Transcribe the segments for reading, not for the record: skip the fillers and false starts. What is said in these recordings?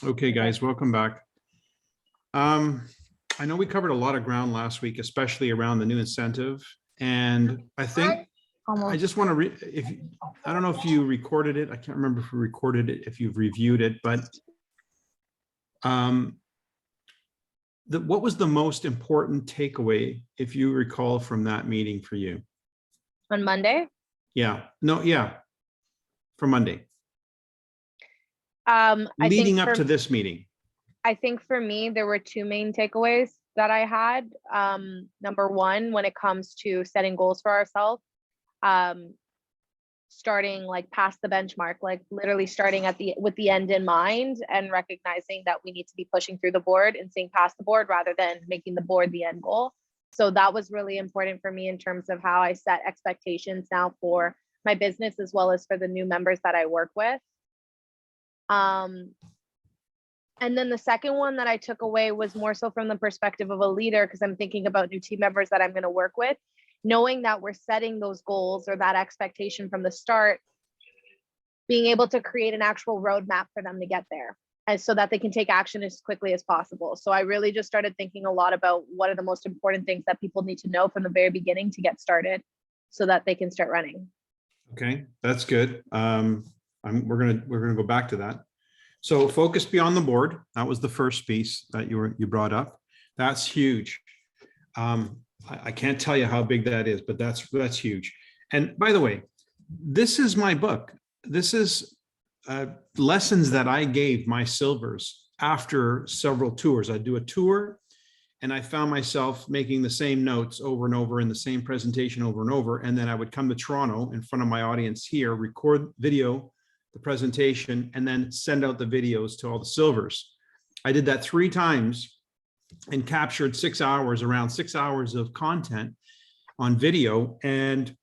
Okay, guys, welcome back. Um, I know we covered a lot of ground last week, especially around the new incentive. And I think I just want to I don't know if you recorded it. I can't remember if you recorded it, if you've reviewed it, but what was the most important takeaway, if you recall, from that meeting for you? On Monday? Yeah, no, yeah, for Monday. Leading up to this meeting. I think for me, there were two main takeaways that I had. Number one, when it comes to setting goals for ourselves, starting like past the benchmark, like literally starting with the end in mind and recognizing that we need to be pushing through the board and seeing past the board rather than making the board the end goal. So that was really important for me in terms of how I set expectations now for my business as well as for the new members that I work with. And then the second one that I took away was more so from the perspective of a leader, because I'm thinking about new team members that I'm going to work with, knowing that we're setting those goals or that expectation from the start, being able to create an actual roadmap for them to get there, and so that they can take action as quickly as possible. So I really just started thinking a lot about what are the most important things that people need to know from the very beginning to get started so that they can start running. Okay, that's good. We're gonna go back to that. So focus beyond the board. That was the first piece that you brought up. That's huge. I can't tell you how big that is, but that's huge. And by the way, this is my book. This is lessons that I gave my silvers after several tours. I do a tour and I found myself making the same notes over and over in the same presentation over and over. And then I would come to Toronto in front of my audience here, record video, the presentation, and then send out the videos to all the silvers. I did that 3 times and captured around 6 hours of content on video. And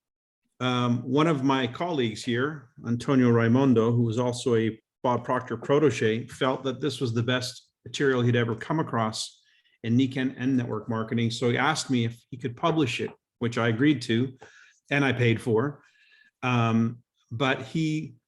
one of my colleagues here, Antonio Raimondo, who was also a Bob Proctor protege, felt that this was the best material he'd ever come across in Nikan and network marketing. So he asked me if he could publish it, which I agreed to, and I paid for. But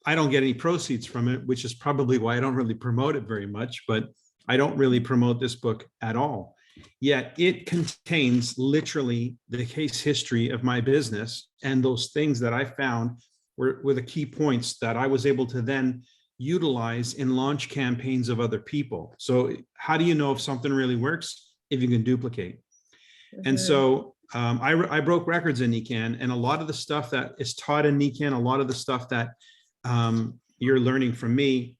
I don't get any proceeds from it, which is probably why I don't really promote it very much, but I don't really promote this book at all. Yet it contains literally the case history of my business, and those things that I found were the key points that I was able to then utilize in launch campaigns of other people. So how do you know if something really works? If you can duplicate. And so I broke records in Nikan, and a lot of the stuff that is taught in Nikan, a lot of the stuff that you're learning from me,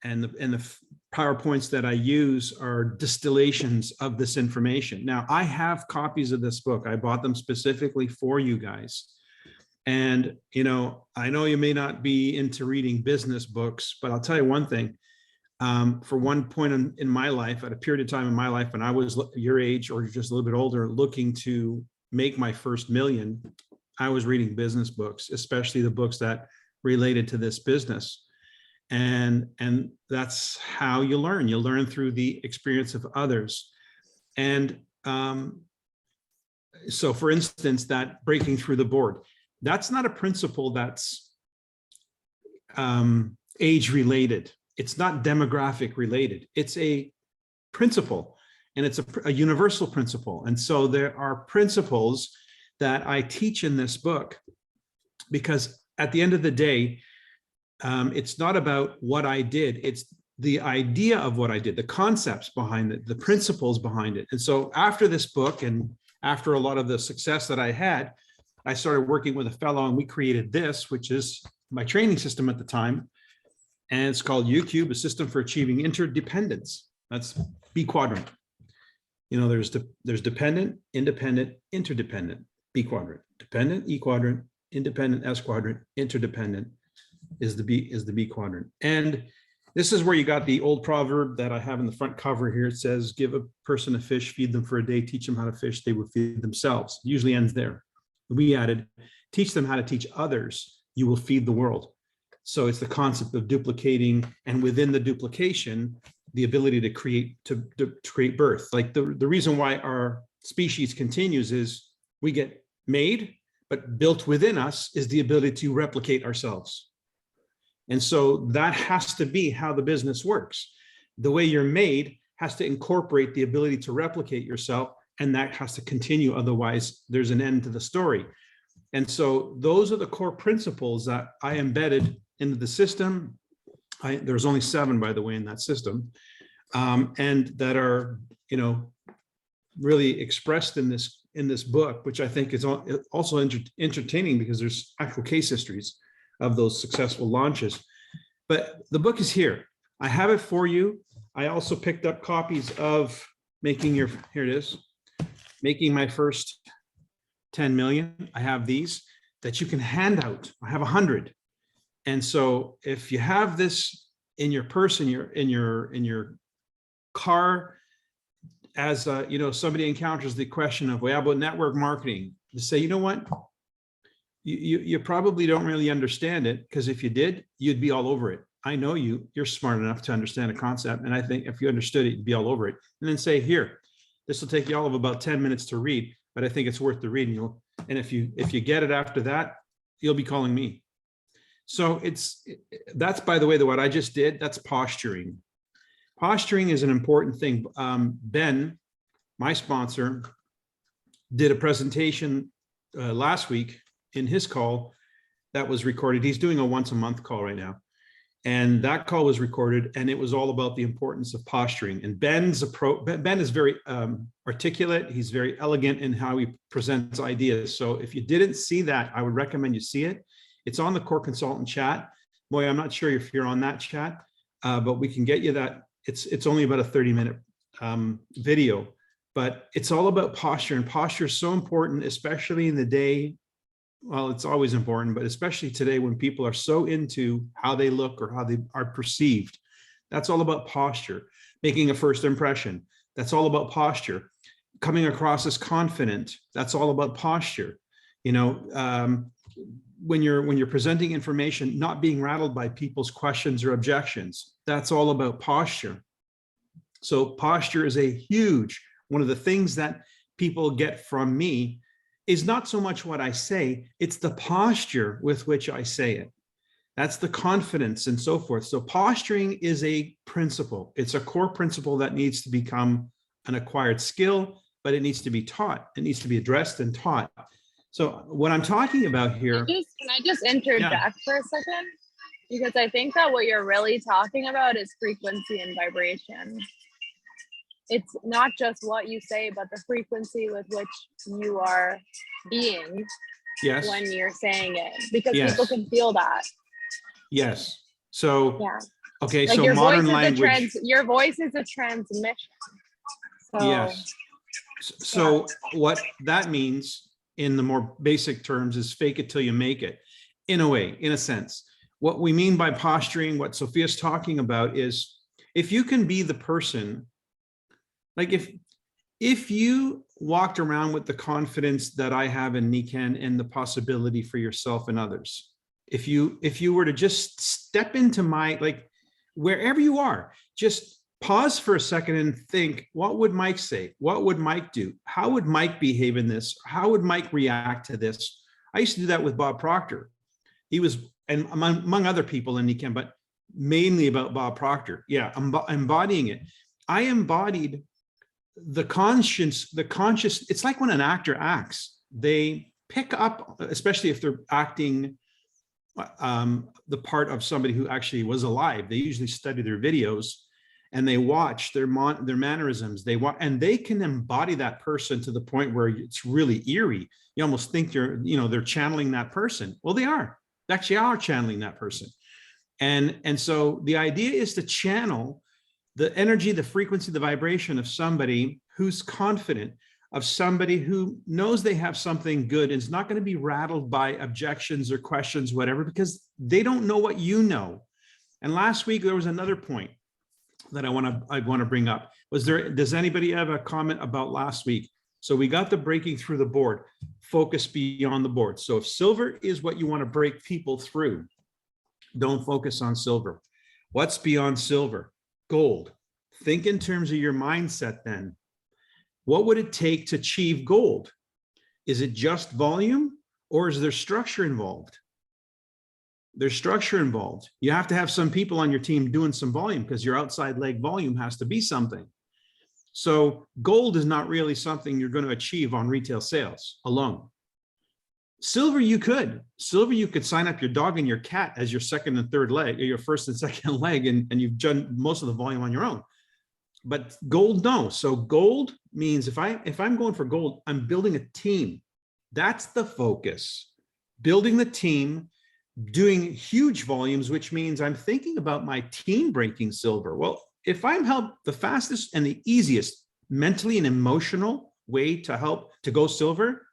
and the PowerPoints that I use are distillations of this information. Now, I have copies of this book. I bought them specifically for you guys. And, I know you may not be into reading business books, but I'll tell you one thing. For one point in my life, at a period of time in my life when I was your age or just a little bit older, looking to make my first million, I was reading business books, especially the books that related to this business. And that's how you learn. You learn through the experience of others. And so for instance, that breaking through the board, that's not a principle that's age related. It's not demographic related. It's a principle, and it's a universal principle. And so there are principles that I teach in this book, because at the end of the day, it's not about what I did. It's the idea of what I did, the concepts behind it, the principles behind it. And so after this book, and after a lot of the success that I had, I started working with a fellow, and we created this, which is my training system at the time. And it's called UCube, a system for achieving interdependence. That's B quadrant. There's dependent, independent, interdependent, B quadrant, dependent, E quadrant, independent, S quadrant, interdependent is the B quadrant. And this is where you got the old proverb that I have in the front cover here. It says, give a person a fish, feed them for a day, teach them how to fish, they will feed themselves. It usually ends there. We added, teach them how to teach others, you will feed the world. So it's the concept of duplicating, and within the duplication, the ability to create birth. Like the reason why our species continues is we get made, but built within us is the ability to replicate ourselves. And so that has to be how the business works. the way you're made has to incorporate the ability to replicate yourself, and that has to continue. Otherwise, there's an end to the story. And so those are the core principles that I embedded into the system. There's only 7, by the way, in that system, and that are, really expressed in this book, which I think is also entertaining because there's actual case histories of those successful launches. But the book is here. I have it for you. I also picked up copies of here it is, Making My First 10 Million. I have these that you can hand out. I have 100. And so if you have this in your purse, in your car, as somebody encounters the question of, well, about network marketing, to say, you know what, you probably don't really understand it, because if you did, you'd be all over it. I know you're smart enough to understand a concept, and I think if you understood it, you'd be all over it. And then say, here, this will take you all of about 10 minutes to read, but I think it's worth the reading. And if you get it after that, you'll be calling me. So that's, by the way, what I just did, that's posturing. Posturing is an important thing. Ben, my sponsor, did a presentation last week in his call that was recorded. He's doing a once a month call right now. And that call was recorded, and it was all about the importance of posturing. And Ben is very articulate. He's very elegant in how he presents ideas. So if you didn't see that, I would recommend you see it. It's on the Core Consultant chat. Boy, I'm not sure if you're on that chat, but we can get you that. It's only about a 30-minute video, but it's all about posture, and posture is so important, especially in the day. Well, it's always important, but especially today when people are so into how they look or how they are perceived. That's all about posture. Making a first impression, that's all about posture. Coming across as confident, that's all about posture. When you're presenting information, not being rattled by people's questions or objections, that's all about posture. So posture is one of the things that people get from me is not so much what I say, it's the posture with which I say it. That's the confidence and so forth. So posturing is a principle. It's a core principle that needs to become an acquired skill, but it needs to be taught. It needs to be addressed and taught. So what I'm talking about here. Can I just interject for a second? Because I think that what you're really talking about is frequency and vibration. It's not just what you say, but the frequency with which you are being when you're saying it, because people can feel that. Yes. So, okay, like so your modern voice language. Your voice is a transmission. So, yes. So what that means in the more basic terms is fake it till you make it, in a way, in a sense. What we mean by posturing, what Sophia's talking about, is if you can be the person, like if you walked around with the confidence that I have in Nikan and the possibility for yourself and others, if you were to just step into wherever you are, just pause for a second and think, what would Mike say? What would Mike do? How would Mike behave in this? How would Mike react to this? I used to do that with Bob Proctor. He was, and among other people in Nikan, but mainly about Bob Proctor. Yeah, embodying it. I embodied the conscious, it's like when an actor acts, they pick up, especially if they're acting the part of somebody who actually was alive. They usually study their videos and they watch their mannerisms. And they can embody that person to the point where it's really eerie. You almost think they're channeling that person. Well, they actually are channeling that person. And so the idea is to channel the energy, the frequency, the vibration of somebody who's confident, of somebody who knows they have something good and is not going to be rattled by objections or questions, whatever, because they don't know what you know. And last week, there was another point that I want to bring up. Does anybody have a comment about last week? So we got the breaking through the board, focus beyond the board. So if silver is what you want to break people through, don't focus on silver. What's beyond silver? Gold. Think in terms of your mindset then. What would it take to achieve gold? Is it just volume, or is there structure involved? There's structure involved. You have to have some people on your team doing some volume because your outside leg volume has to be something. So gold is not really something you're going to achieve on retail sales alone. Silver, you could. Silver, you could sign up your dog and your cat as your second and third leg, or your first and second leg, and you've done most of the volume on your own. But gold, no. So gold means if I'm going for gold, I'm building a team. That's the focus. Building the team, doing huge volumes, which means I'm thinking about my team breaking silver. Well, if I'm helped, the fastest and the easiest mentally and emotional way to help to go silver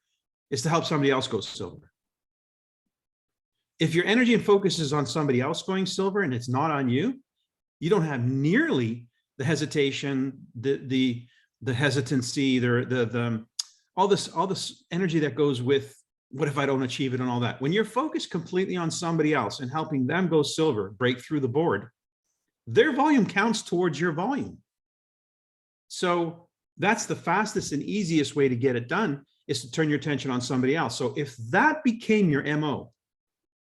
is to help somebody else go silver. If your energy and focus is on somebody else going silver and it's not on you, you don't have nearly the hesitation, the hesitancy, all this energy that goes with what if I don't achieve it and all that. When you're focused completely on somebody else and helping them go silver, break through the board, their volume counts towards your volume. So that's the fastest and easiest way to get it done, is to turn your attention on somebody else. So if that became your MO,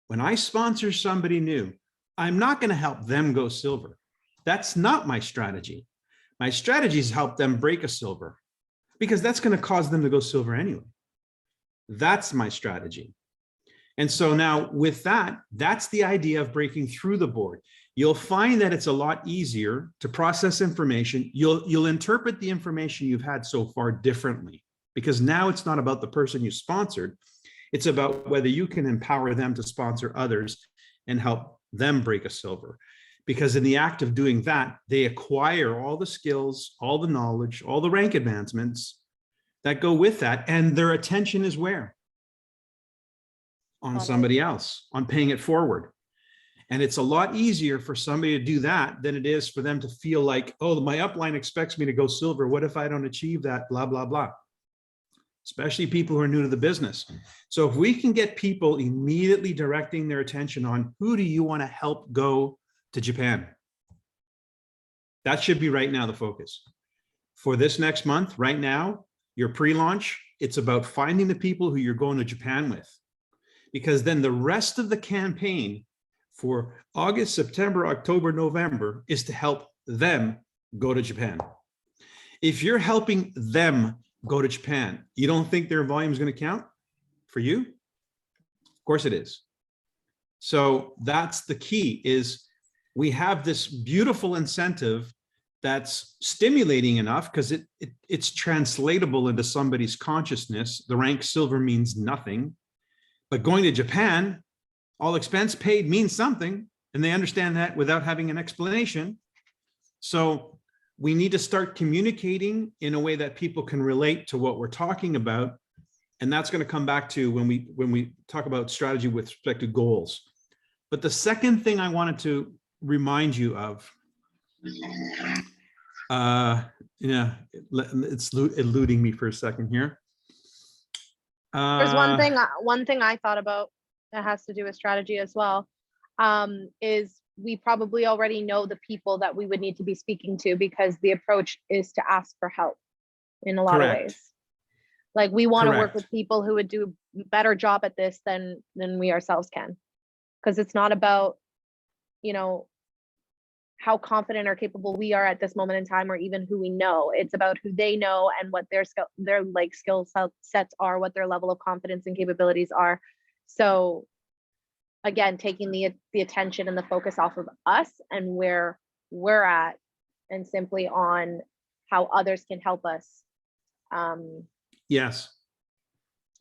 when I sponsor somebody new, I'm not going to help them go silver. That's not my strategy. My strategy is help them break a silver, because that's going to cause them to go silver anyway. That's my strategy. And so now with that, that's the idea of breaking through the board. You'll find that it's a lot easier to process information. You'll interpret the information you've had so far differently, because now it's not about the person you sponsored. It's about whether you can empower them to sponsor others and help them break a silver. Because in the act of doing that, they acquire all the skills, all the knowledge, all the rank advancements that go with that. And their attention is where? On somebody else, on paying it forward. And it's a lot easier for somebody to do that than it is for them to feel like, oh, my upline expects me to go silver. What if I don't achieve that? Blah, blah, blah. Especially people who are new to the business. So if we can get people immediately directing their attention on who do you want to help go to Japan? That should be right now the focus. For this next month, right now, your pre-launch, it's about finding the people who you're going to Japan with. Because then the rest of the campaign for August, September, October, November is to help them go to Japan. If you're helping them go to Japan, you don't think their volume is going to count for you? Of course it is. So that's the key, is we have this beautiful incentive that's stimulating enough because it's translatable into somebody's consciousness. The rank silver means nothing, but going to Japan, all expense paid means something, and they understand that without having an explanation. So we need to start communicating in a way that people can relate to what we're talking about. And that's going to come back to when we talk about strategy with respect to goals. But the second thing I wanted to remind you of, it's eluding me for a second here. There's one thing I thought about that has to do with strategy as well, is we probably already know the people that we would need to be speaking to, because the approach is to ask for help in a lot of ways. Like, we want to work with people who would do a better job at this than we ourselves can, because it's not about, you know, how confident or capable we are at this moment in time, or even who we know. It's about who they know and what their skill sets are, what their level of confidence and capabilities are. So again, taking the attention and the focus off of us and where we're at, and simply on how others can help us. Yes.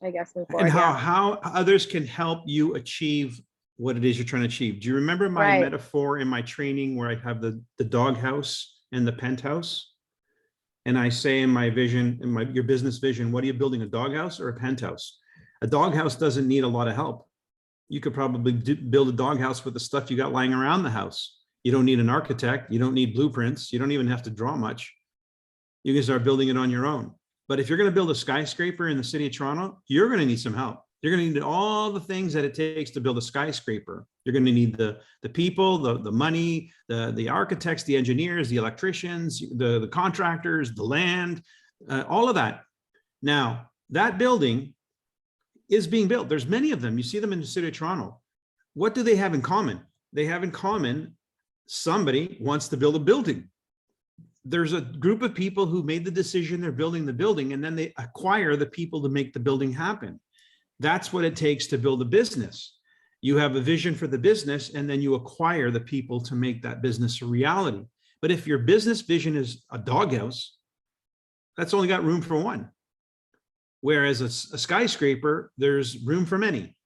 I guess move forward. And how others can help you achieve what it is you're trying to achieve. Do you remember my metaphor in my training where I have the doghouse and the penthouse? And I say in my vision, in your business vision, what are you building, a doghouse or a penthouse? A doghouse doesn't need a lot of help. You could probably build a doghouse with the stuff you got lying around the house. You don't need an architect. You don't need blueprints. You don't even have to draw much. You can start building it on your own. But if you're going to build a skyscraper in the city of Toronto, you're going to need some help. You're going to need all the things that it takes to build a skyscraper. You're going to need the people, the money, the architects, the engineers, the electricians, the contractors, the land, all of that. Now, that building is being built. There's many of them. You see them in the city of Toronto. what do they have in common? They have in common, somebody wants to build a building. There's a group of people who made the decision they're building the building, and then they acquire the people to make the building happen. That's what it takes to build a business. You have a vision for the business, and then you acquire the people to make that business a reality. But if your business vision is a doghouse, that's only got room for one. Whereas a skyscraper, there's room for many.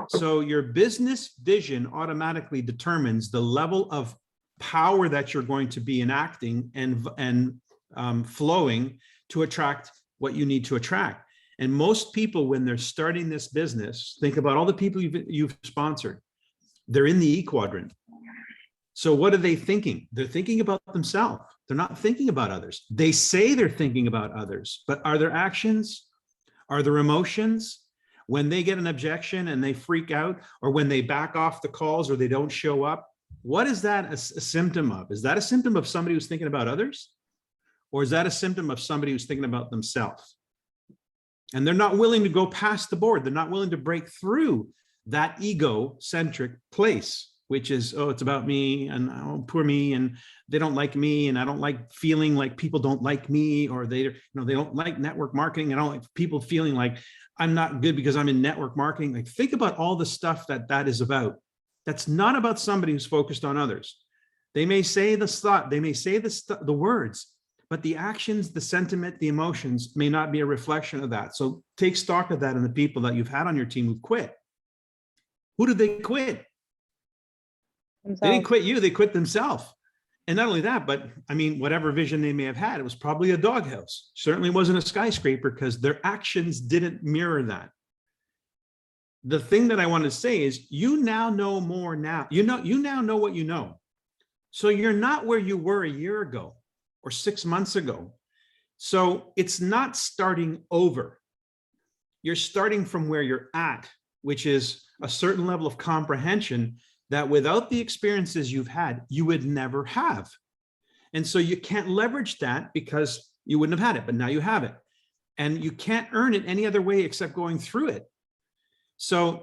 So your business vision automatically determines the level of power that you're going to be enacting and flowing to attract what you need to attract. And most people, when they're starting this business, think about all the people you've sponsored. They're in the E quadrant. So what are they thinking? They're thinking about themselves. They're not thinking about others. They say they're thinking about others, but are their actions, are their emotions, when they get an objection and they freak out, or when they back off the calls or they don't show up, what is that a symptom of? Is that a symptom of somebody who's thinking about others? Or is that a symptom of somebody who's thinking about themselves? And they're not willing to go past the board. They're not willing to break through that ego-centric place, which is, oh, it's about me, and oh, poor me, and they don't like me, and I don't like feeling like people don't like me, or they don't like network marketing. I don't like people feeling like I'm not good because I'm in network marketing. Like, think about all the stuff that is about. That's not about somebody who's focused on others. They may say the thought, they may say the words, but the actions, the sentiment, the emotions may not be a reflection of that. So take stock of that in the people that you've had on your team who quit. Who did they quit? Themselves. They didn't quit you, they quit themselves. And not only that, but I mean, whatever vision they may have had, it was probably a doghouse. Certainly wasn't a skyscraper, because their actions didn't mirror that. The thing that I want to say is, you now know more now. You now know what you know. So you're not where you were a year ago or 6 months ago. So it's not starting over. You're starting from where you're at, which is a certain level of comprehension that without the experiences you've had, you would never have. And so you can't leverage that because you wouldn't have had it, but now you have it. And you can't earn it any other way except going through it. So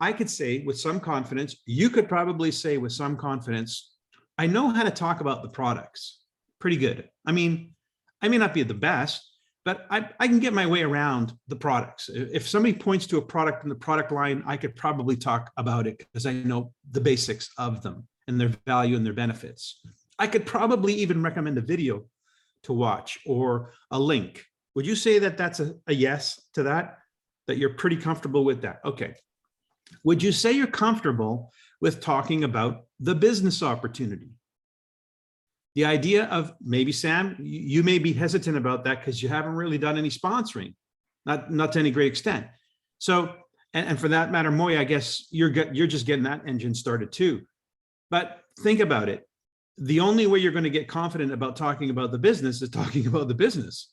I could say with some confidence, you could probably say with some confidence, I know how to talk about the products pretty good. I mean, I may not be the best, but I can get my way around the products. If somebody points to a product in the product line, I could probably talk about it because I know the basics of them and their value and their benefits. I could probably even recommend a video to watch or a link. Would you say that that's a yes to that? That you're pretty comfortable with that? Okay. Would you say you're comfortable with talking about the business opportunity? The idea of, maybe Sam, you may be hesitant about that because you haven't really done any sponsoring, not to any great extent. So, and for that matter, Moy, I guess you're just getting that engine started too. But think about it. The only way you're going to get confident about talking about the business is talking about the business,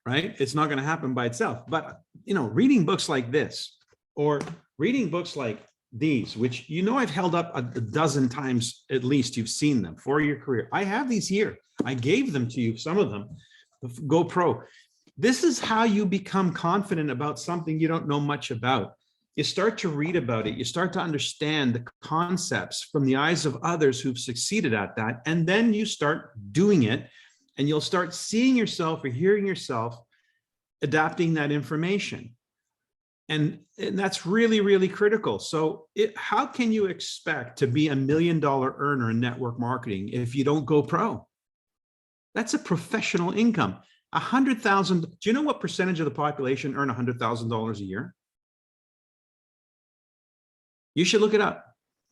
right? It's not going to happen by itself. But, reading books like this, or reading books like these, which I've held up a dozen times at least, you've seen them for your career. I have these here. I gave them to you, some of them, the GoPro. This is how you become confident about something you don't know much about. You start to read about it. You start to understand the concepts from the eyes of others who've succeeded at that. And then you start doing it, and you'll start seeing yourself or hearing yourself adapting that information. And that's really, really critical. So how can you expect to be $1 million earner in network marketing if you don't go pro? That's a professional income. 100,000. Do you know what percentage of the population earn $100,000 a year? You should look it up.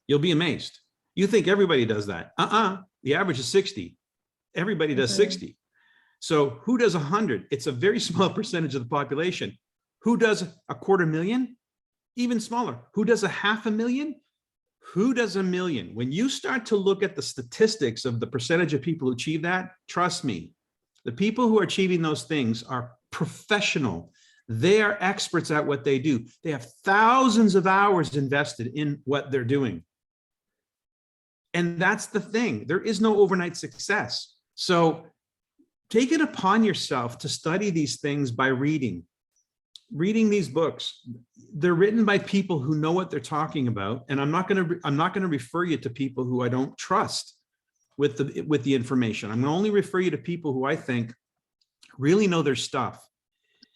You'll be amazed. You think everybody does that. The average is 60. Everybody does 60. So who does 100? It's a very small percentage of the population. Who does $250,000? Even smaller. Who does $500,000? Who does $1 million? When you start to look at the statistics of the percentage of people who achieve that, trust me, the people who are achieving those things are professional. They are experts at what they do. They have thousands of hours invested in what they're doing. And that's the thing. There is no overnight success. So take it upon yourself to study these things by reading. reading these books, they're written by people who know what they're talking about. And I'm not going to refer you to people who I don't trust with the information. I'm going to only refer you to people who I think really know their stuff.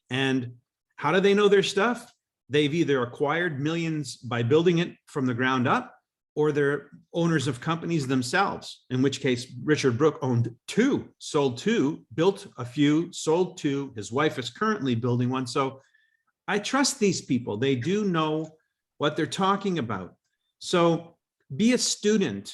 And how do they know their stuff? They've either acquired millions by building it from the ground up, or they're owners of companies themselves, in which case Richard Brooke owned 2, sold 2, built a few, sold 2. His wife is currently building one. So I trust these people. They do know what they're talking about. So be a student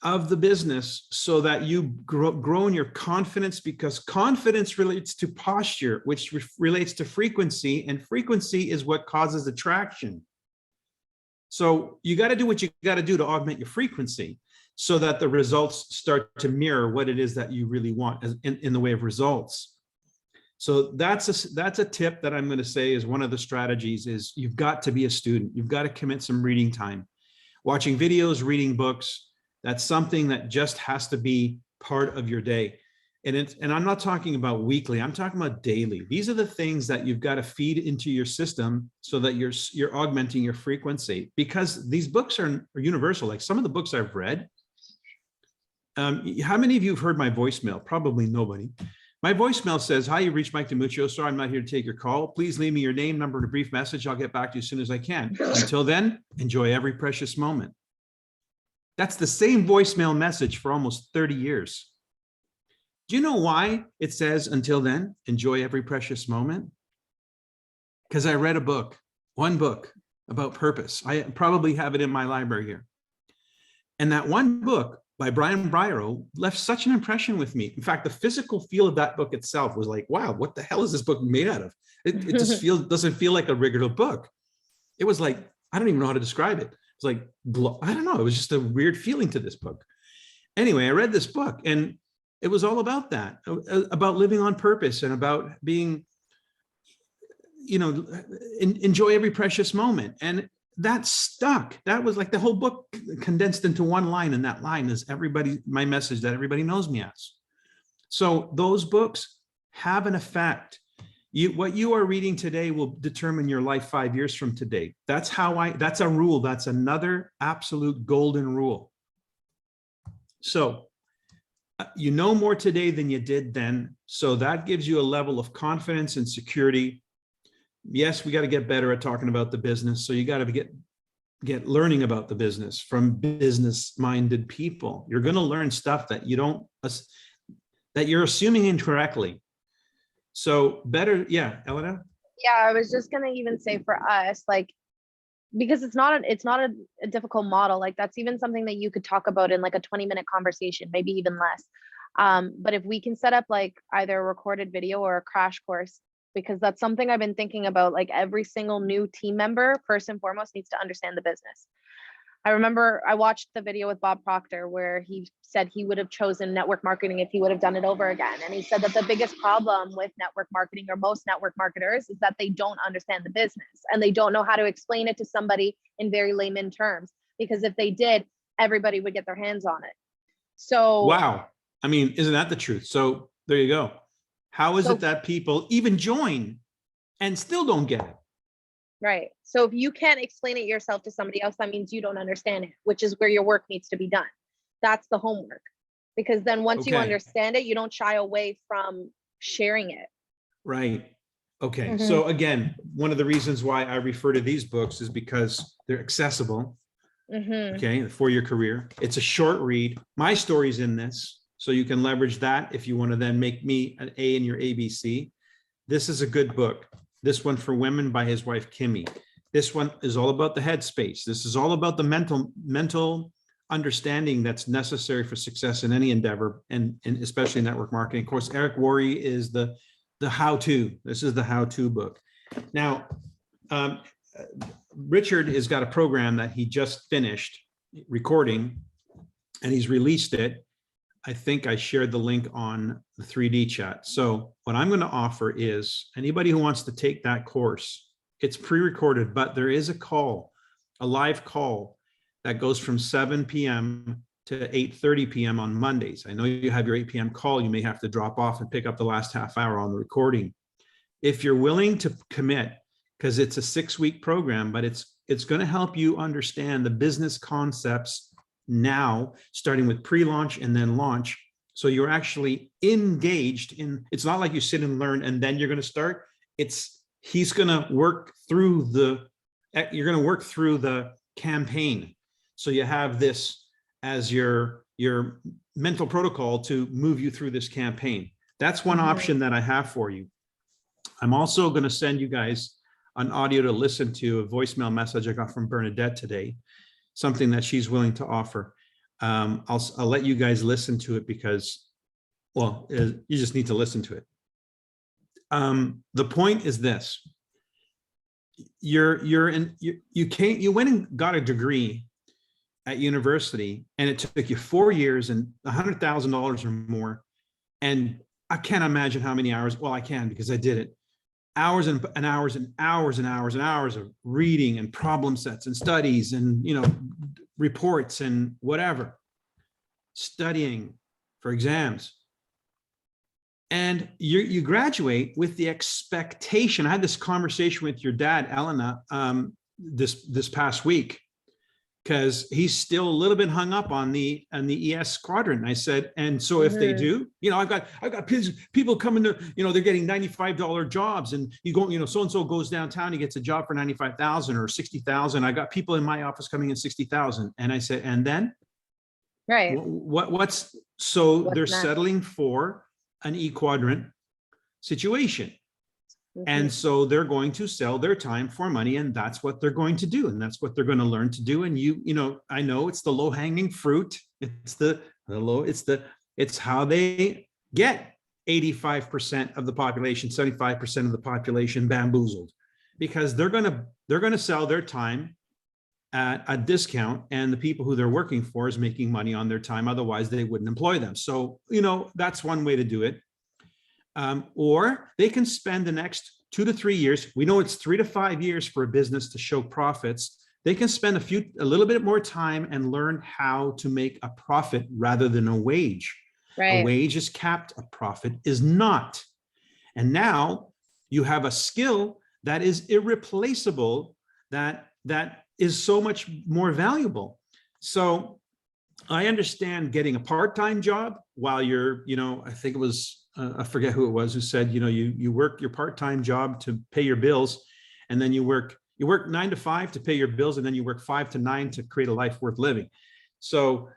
of the business so that you grow in your confidence, because confidence relates to posture, which relates to frequency, and frequency is what causes attraction. So you got to do what you got to do to augment your frequency so that the results start to mirror what it is that you really want in the way of results. So that's a tip that I'm going to say is one of the strategies is you've got to be a student. You've got to commit some reading time, watching videos, reading books. That's something that just has to be part of your day. And I'm not talking about weekly, I'm talking about daily. These are the things that you've got to feed into your system so that you're augmenting your frequency, because these books are universal. Like some of the books I've read. How many of you have heard my voicemail? Probably nobody. My voicemail says, "Hi, you reached Mike DiMuccio. Sorry, I'm not here to take your call. Please leave me your name, number, and a brief message. I'll get back to you as soon as I can. Until then, enjoy every precious moment." That's the same voicemail message for almost 30 years. Do you know why it says, "Until then, enjoy every precious moment"? Because I read a book, one book about purpose. I probably have it in my library here. And that one book by Brian Bryro left such an impression with me. In fact, the physical feel of that book itself was like, wow, what the hell is this book made out of? It just doesn't feel like a regular book. It was like, I don't even know how to describe it. It's like, I don't know. It was just a weird feeling to this book. Anyway, I read this book and it was all about that, about living on purpose and about being, enjoy every precious moment. And that stuck. That was like the whole book condensed into one line. And that line is my message that everybody knows me as. So those books have an effect. What you are reading today will determine your life 5 years from today. That's a rule. That's another absolute golden rule. So you know more today than you did then. So that gives you a level of confidence and security. Yes, we got to get better at talking about the business. So you got to get learning about the business from business-minded people. You're going to learn stuff that that you're assuming incorrectly. So better, yeah, Elena? Yeah, I was just gonna even say for us, like, because it's not a difficult model. Like that's even something that you could talk about in like a 20-minute conversation, maybe even less. But if we can set up like either a recorded video or a crash course, because that's something I've been thinking about, like every single new team member, first and foremost, needs to understand the business. I remember I watched the video with Bob Proctor where he said he would have chosen network marketing if he would have done it over again. And he said that the biggest problem with network marketing, or most network marketers, is that they don't understand the business and they don't know how to explain it to somebody in very layman terms. Because if they did, everybody would get their hands on it. So wow. I mean, isn't that the truth? So there you go. How is it that people even join and still don't get it? Right. So if you can't explain it yourself to somebody else, that means you don't understand it, which is where your work needs to be done. That's the homework. Because then once you understand it, you don't shy away from sharing it. Right. Okay. So again, one of the reasons why I refer to these books is because they're accessible. Okay. For your career. It's a short read. My story's in this. So you can leverage that if you want to then make me an A in your ABC. This is a good book. This one for women by his wife, Kimmy. This one is all about the headspace. This is all about the mental understanding that's necessary for success in any endeavor, and especially network marketing. Of course, Eric Worre is the how-to. This is the how-to book. Now, Richard has got a program that he just finished recording and he's released it. I think I shared the link on the 3D chat. So what I'm going to offer is anybody who wants to take that course, it's pre-recorded, but there is a live call that goes from 7 p.m. to 8:30 p.m. on Mondays. I know you have your 8 p.m. call. You may have to drop off and pick up the last half hour on the recording. if you're willing to commit, because it's a 6-week program, but it's going to help you understand the business concepts now, starting with pre-launch and then launch. So you're actually engaged in, it's not like you sit and learn and then you're going to start. He's going to work through you're going to work through the campaign. So you have this as your mental protocol to move you through this campaign. That's one option that I have for you. I'm also going to send you guys an audio to listen to, a voicemail message I got from Bernadette today, something that she's willing to offer. I'll let you guys listen to it because, well, you just need to listen to it. The point is this: you went and got a degree at university, and it took you 4 years and $100,000 or more. And I can't imagine how many hours. Well, I can, because I did it. Hours and hours and hours and hours and hours of reading and problem sets and studies and, reports and whatever, studying for exams. And you graduate with the expectation. I had this conversation with your dad, Elena, this past week, because he's still a little bit hung up on the ES quadrant. I said, and so if they do, I've got people coming to, they're getting $95 jobs, and you go, so-and-so goes downtown, he gets a job for 95,000 or 60,000. I got people in my office coming in 60,000. And I said, and then? Right. What's they're next? settling for an E quadrant situation. And so they're going to sell their time for money, and that's what they're going to do. And that's what they're going to learn to do. And I know it's the low hanging fruit. It's it's how they get 85% of the population, 75% of the population bamboozled, because they're going to sell their time at a discount, and the people who they're working for is making money on their time. Otherwise they wouldn't employ them. So, that's one way to do it. Or they can spend the next 2 to 3 years. We know it's 3 to 5 years for a business to show profits. They can spend a little bit more time and learn how to make a profit rather than a wage. Right. A wage is capped, a profit is not. And now you have a skill that is irreplaceable, that is so much more valuable. So I understand getting a part-time job while you're, I think it was, I forget who it was who said, you work your part-time job to pay your bills, and then you work 9 to 5 to pay your bills, and then you work 5 to 9 to create a life worth living. So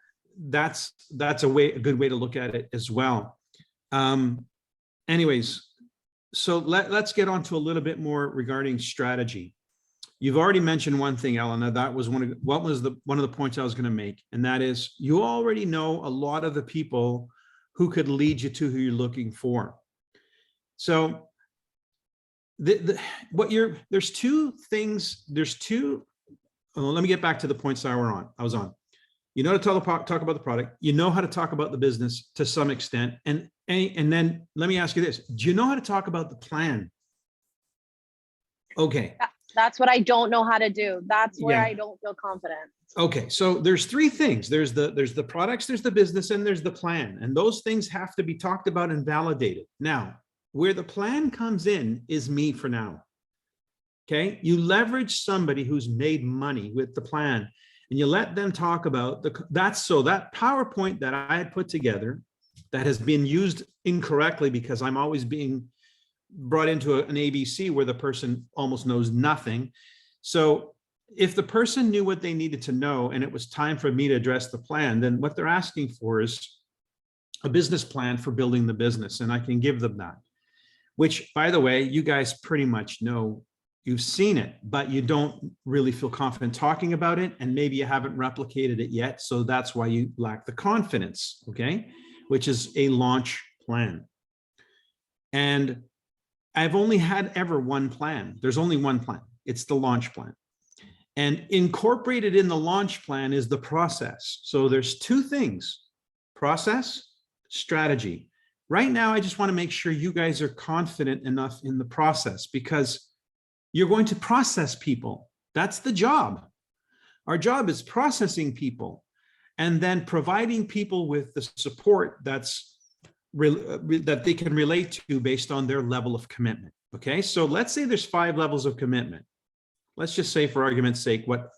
that's a good way to look at it as well. Anyways, so let's get on to a little bit more regarding strategy. You've already mentioned one thing, Elena. That was one of the points I was going to make, and that is you already know a lot of the people who could lead you to who you're looking for. So there's two things. Let me get back to the points I was on. You know how to talk about the product. You know how to talk about the business to some extent, and then let me ask you this: do you know how to talk about the plan? Okay. That's what I don't know how to do. That's where I don't feel confident. Okay, so there's 3 things. There's the products, there's the business, and there's the plan. And those things have to be talked about and validated. Now, where the plan comes in is me for now. Okay, you leverage somebody who's made money with the plan, and you let them talk about that PowerPoint that I had put together that has been used incorrectly, because I'm always being brought into an ABC where the person almost knows nothing. So if the person knew what they needed to know and it was time for me to address the plan, then what they're asking for is a business plan for building the business. And I can give them that, which, by the way, you guys pretty much know. You've seen it, but you don't really feel confident talking about it. And maybe you haven't replicated it yet. So that's why you lack the confidence, okay? Which is a launch plan. And I've only had ever one plan. There's only one plan. It's the launch plan. And incorporated in the launch plan is the process. So there's 2 things: process, strategy. Right now, I just want to make sure you guys are confident enough in the process, because you're going to process people. That's the job. Our job is processing people and then providing people with the support that they can relate to based on their level of commitment. Okay, so let's say there's 5 levels of commitment. Let's just say, for argument's sake, what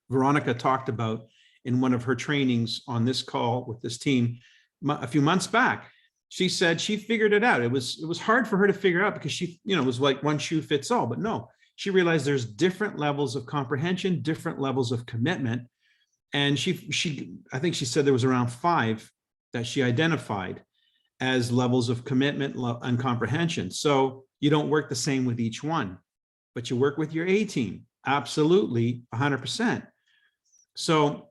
Veronica talked about in one of her trainings on this call with this team a few months back. She said she figured it out. It was hard for her to figure out because she, it was like one shoe fits all, but no, she realized there's different levels of comprehension, different levels of commitment. And I think she said there was around 5 that she identified as levels of commitment and comprehension. So you don't work the same with each one, but you work with your A team. Absolutely, 100%. So,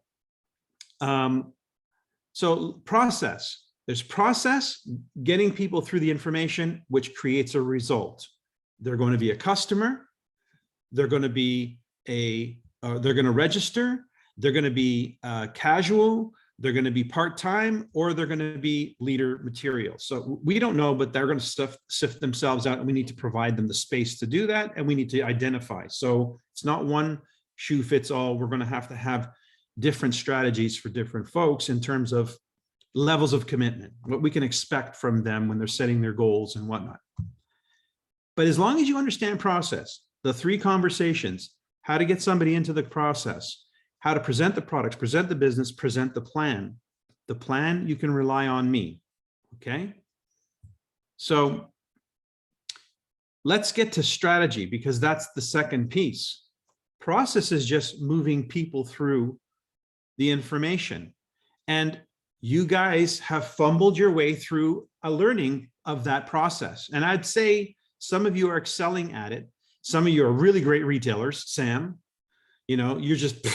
so process. There's process, getting people through the information, which creates a result. They're going to be a customer. They're going to be they're going to register. They're going to be casual. They're going to be part-time, or they're going to be leader material. So we don't know, but they're going to sift themselves out, and we need to provide them the space to do that, and we need to identify. So it's not one shoe fits all. We're going to have different strategies for different folks in terms of levels of commitment, what we can expect from them when they're setting their goals and whatnot. But as long as you understand process, the 3 conversations, how to get somebody into the process, how to present the products, present the business, present the plan. The plan, you can rely on me, okay? So let's get to strategy, because that's the second piece. Process is just moving people through the information. And you guys have fumbled your way through a learning of that process. And I'd say some of you are excelling at it. Some of you are really great retailers. Sam, you're just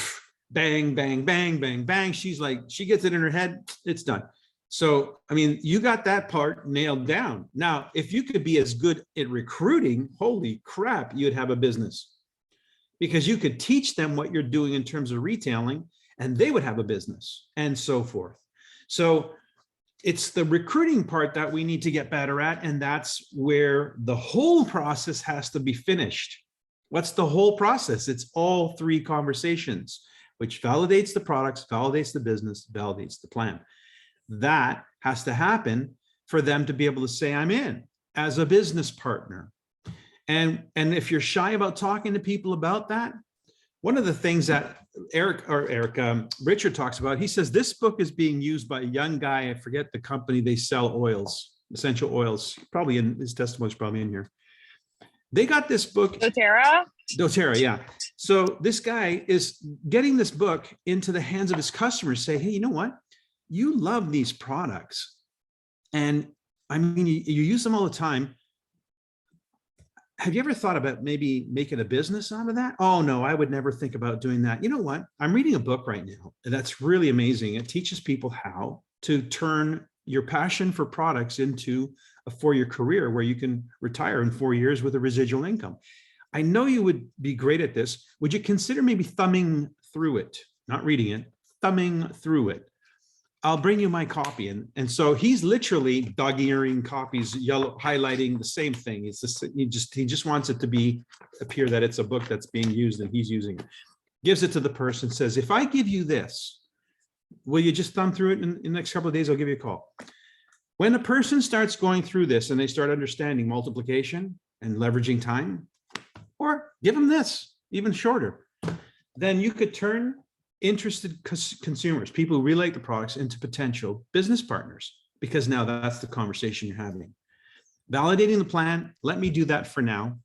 bang, bang, bang, bang, bang. She's like, she gets it in her head, it's done. So, I mean, you got that part nailed down. Now, if you could be as good at recruiting, holy crap, you'd have a business, because you could teach them what you're doing in terms of retailing, and they would have a business, and so forth. So it's the recruiting part that we need to get better at. And that's where the whole process has to be finished. What's the whole process? It's all 3 conversations, which validates the products, validates the business, validates the plan. That has to happen for them to be able to say, I'm in as a business partner. And if you're shy about talking to people about that, one of the things that Richard talks about, he says this book is being used by a young guy. I forget the company. They sell oils, essential oils. Probably in his testimony is probably in here. They got this book. doTERRA, yeah. So this guy is getting this book into the hands of his customers. Say, hey, you know what? You love these products, and I mean, you use them all the time. Have you ever thought about maybe making a business out of that? Oh, no, I would never think about doing that. You know what? I'm reading a book right now that's really amazing. It teaches people how to turn your passion for products into a 4-year career where you can retire in 4 years with a residual income. I know you would be great at this. Would you consider maybe thumbing through it, not reading it, thumbing through it? I'll bring you my copy. And so he's literally dog-earing copies, yellow, highlighting the same thing. It's just, he just wants it to appear that it's a book that's being used and he's using it. Gives it to the person, says, if I give you this, will you just thumb through it in the next couple of days? I'll give you a call. When a person starts going through this and they start understanding multiplication and leveraging time, or give them this, even shorter, then you could turn interested consumers, people who really like the products, into potential business partners, because now that's the conversation you're having. Validating the plan, let me do that for now.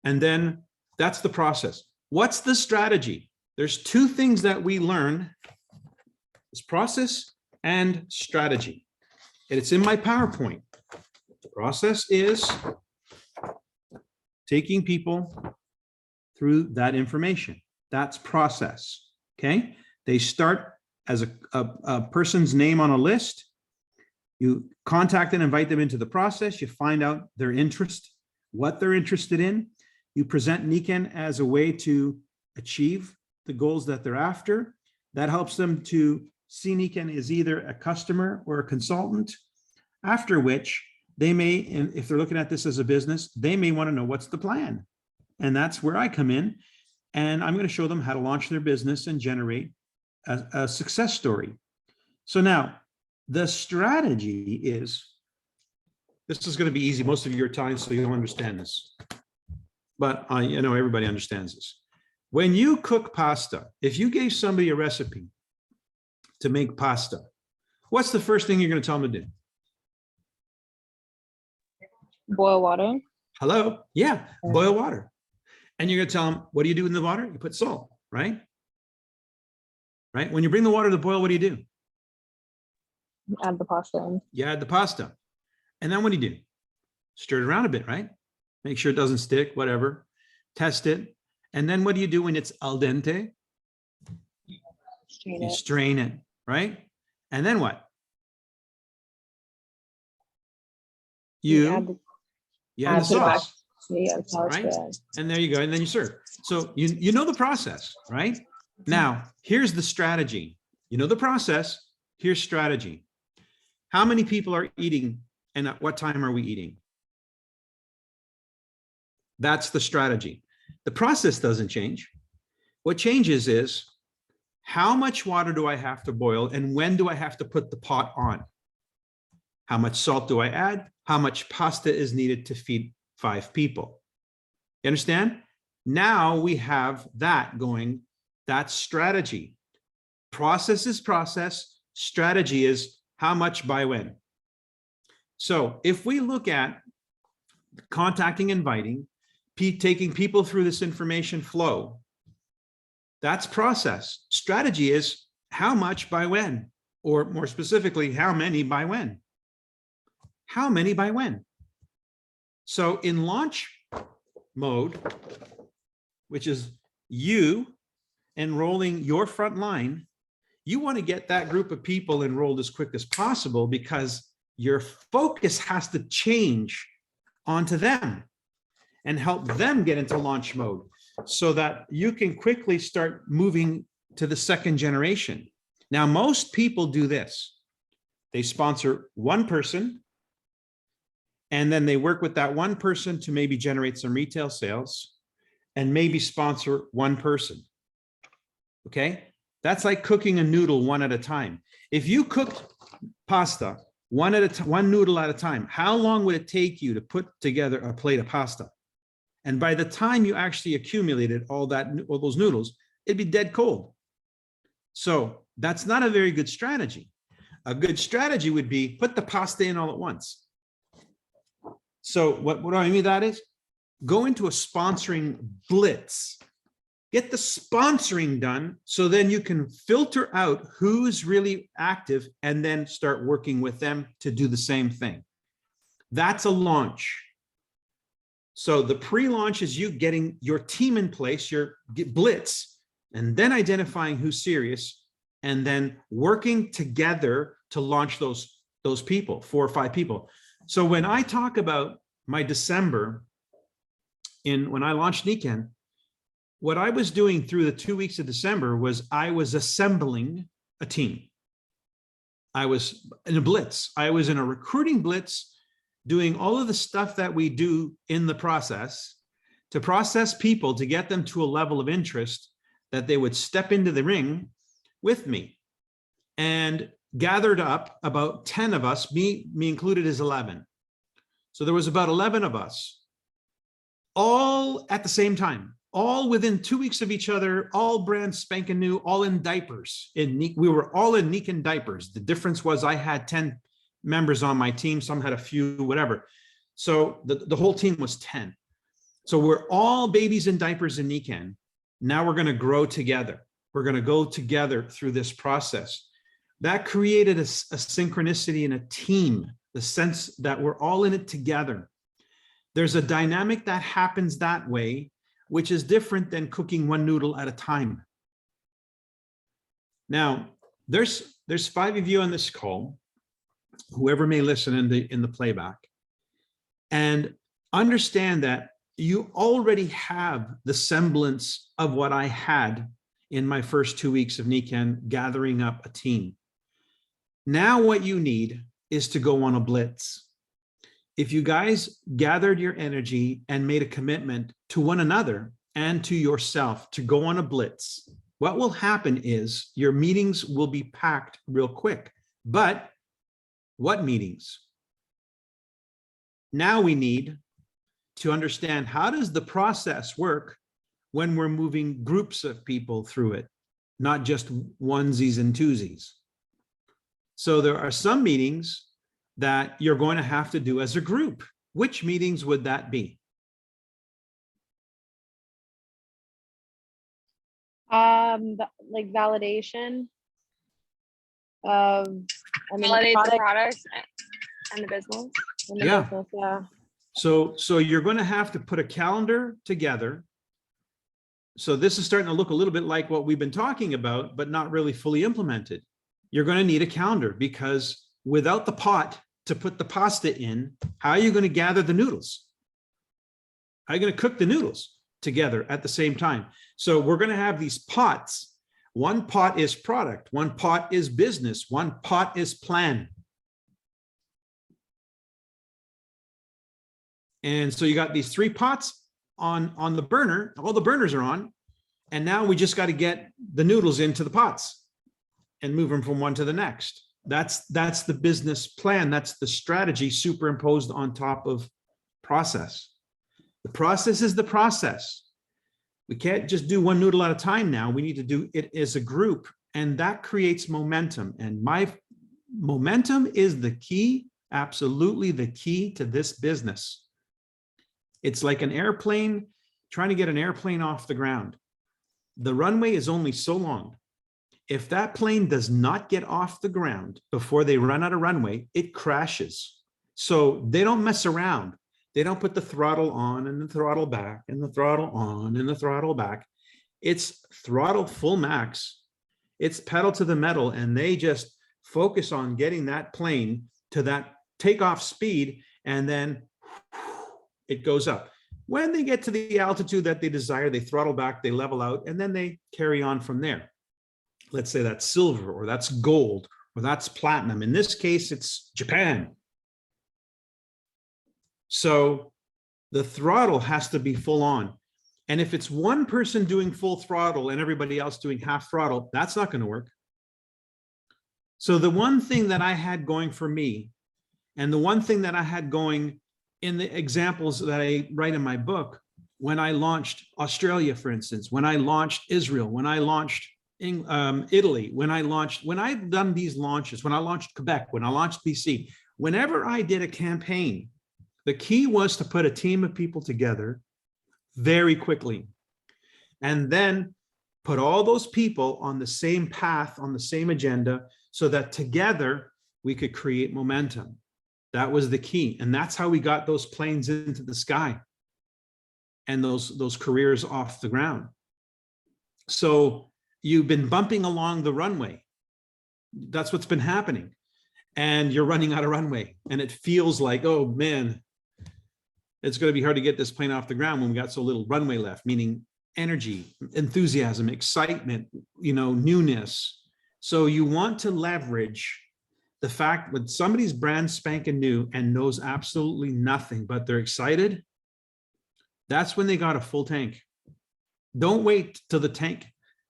And then that's the process. What's the strategy? There's 2 things that we learn: is process and strategy. And it's in my PowerPoint. The process is taking people through that information. That's process, okay? They start as a person's name on a list. You contact and invite them into the process. You find out their interest, what they're interested in. You present Niken as a way to achieve the goals that they're after. That helps them to see Niken as either a customer or a consultant, after which they may, and if they're looking at this as a business, they may want to know what's the plan. And that's where I come in. And I'm going to show them how to launch their business and generate a success story. So now the strategy is This is going to be easy most of your time, so you'll understand this. But you know, everybody understands this. When you cook pasta, if you gave somebody a recipe to make pasta, what's the first thing you're going to tell them to do? Boil water. Hello? Yeah, boil water. And you're going to tell them, what do you do in the water? You put salt, right? Right? When you bring the water to boil, what do you do? Add the pasta in. You add the pasta. And then what do? Stir it around a bit, right? Make sure it doesn't stick, whatever. Test it. And then what do you do when it's al dente? Strain You it. strain it, right? And then what? You add the add to the back. sauce, Yeah, sauce, right? yeah. And there you go. And then you serve. So you know the process, right? Now, here's the strategy. You know the process. Here's strategy. How many people are eating and at what time are we eating? That's the strategy. The process doesn't change. What changes is how much water do I have to boil and when do I have to put the pot on? How much salt do I add? How much pasta is needed to feed 5 people? You understand? Now we have that going. That's strategy. Process is process. Strategy is how much by when. So if we look at contacting, inviting, taking people through this information flow, that's process. Strategy is how much by when, or more specifically, how many by when. How many by when? So in launch mode, which is you enrolling your front line, you want to get that group of people enrolled as quick as possible because your focus has to change onto them and help them get into launch mode so that you can quickly start moving to the second generation. Now, most people do this. They sponsor one person, and then they work with that one person to maybe generate some retail sales and maybe sponsor one person. Okay? That's like cooking a noodle one at a time. If you cooked pasta one noodle at a time, how long would it take you to put together a plate of pasta? And by the time you actually accumulated all those noodles, it'd be dead cold. So that's not a very good strategy. A good strategy would be put the pasta in all at once. So what do I mean that is? Go into a sponsoring blitz. Get the sponsoring done so then you can filter out who's really active and then start working with them to do the same thing. That's a launch. So the pre-launch is you getting your team in place, your blitz, and then identifying who's serious and then working together to launch those people, 4 or 5 people. So when I talk about my December, when I launched Niken, what I was doing through the 2 weeks of December was I was assembling a team. I was in a blitz. I was in a recruiting blitz, doing all of the stuff that we do in the process to process people to get them to a level of interest that they would step into the ring with me, and gathered up about 10 of us, me included is 11. So there was about 11 of us, all at the same time, all within 2 weeks of each other, all brand spanking new, all in diapers. We were all in Niken diapers. The difference was I had 10 members on my team, some had a few, whatever. So the whole team was 10. So we're all babies in diapers in Niken. Now we're going to grow together. We're going to go together through this process. That created a synchronicity in a team, the sense that we're all in it together. There's a dynamic that happens that way, which is different than cooking one noodle at a time. Now, there's 5 of you on this call, whoever may listen in the playback, and understand that you already have the semblance of what I had in my first 2 weeks of Niken, gathering up a team. Now what you need is to go on a blitz. If you guys gathered your energy and made a commitment to one another and to yourself to go on a blitz, what will happen is your meetings will be packed real quick. But what meetings? now we need to understand, how does the process work when we're moving groups of people through it, not just onesies and twosies. So there are some meetings that you're going to have to do as a group. Which meetings would that be? Like validation of, I mean, Validate the product products and the business. and the Yeah. business, yeah. So you're going to have to put a calendar together. So this is starting to look a little bit like what we've been talking about, but not really fully implemented. You're going to need a calendar, because without the pot to put the pasta in, how are you going to gather the noodles? How are you going to cook the noodles together at the same time? So we're going to have these pots. One pot is product, one pot is business, one pot is plan. And so you got these 3 pots on the burner, all the burners are on, and now we just got to get the noodles into the pots and move them from one to the next. That's the business plan. That's the strategy superimposed on top of process. The process is the process. We can't just do one noodle at a time now. We need to do it as a group, and that creates momentum. And my momentum is the key, absolutely the key to this business. It's like an airplane, trying to get an airplane off the ground. The runway is only so long. If that plane does not get off the ground before they run out of runway, it crashes. So they don't mess around. They don't put the throttle on and the throttle back and the throttle on and the throttle back. It's throttle full max. It's pedal to the metal, and they just focus on getting that plane to that takeoff speed, and then it goes up. When they get to the altitude that they desire, they throttle back, they level out, and then they carry on from there. Let's say that's silver, or that's gold, or that's platinum. In this case, it's Japan. So the throttle has to be full on. And if it's one person doing full throttle and everybody else doing half throttle, that's not going to work. So the one thing that I had going for me, and the one thing that I had going in the examples that I write in my book, when I launched Australia, for instance, when I launched Israel, when I launched Italy, when I've done these launches, when I launched Quebec, when I launched BC, whenever I did a campaign, the key was to put a team of people together very quickly, and then put all those people on the same path, on the same agenda, so that together we could create momentum. That was the key. And that's how we got those planes into the sky and those careers off the ground. So you've been bumping along the runway. That's what's been happening. And you're running out of runway. And it feels like, oh man, it's going to be hard to get this plane off the ground when we got so little runway left, meaning energy, enthusiasm, excitement, newness. So you want to leverage the fact that somebody's brand spanking new and knows absolutely nothing, but they're excited. That's when they got a full tank. Don't wait till the tank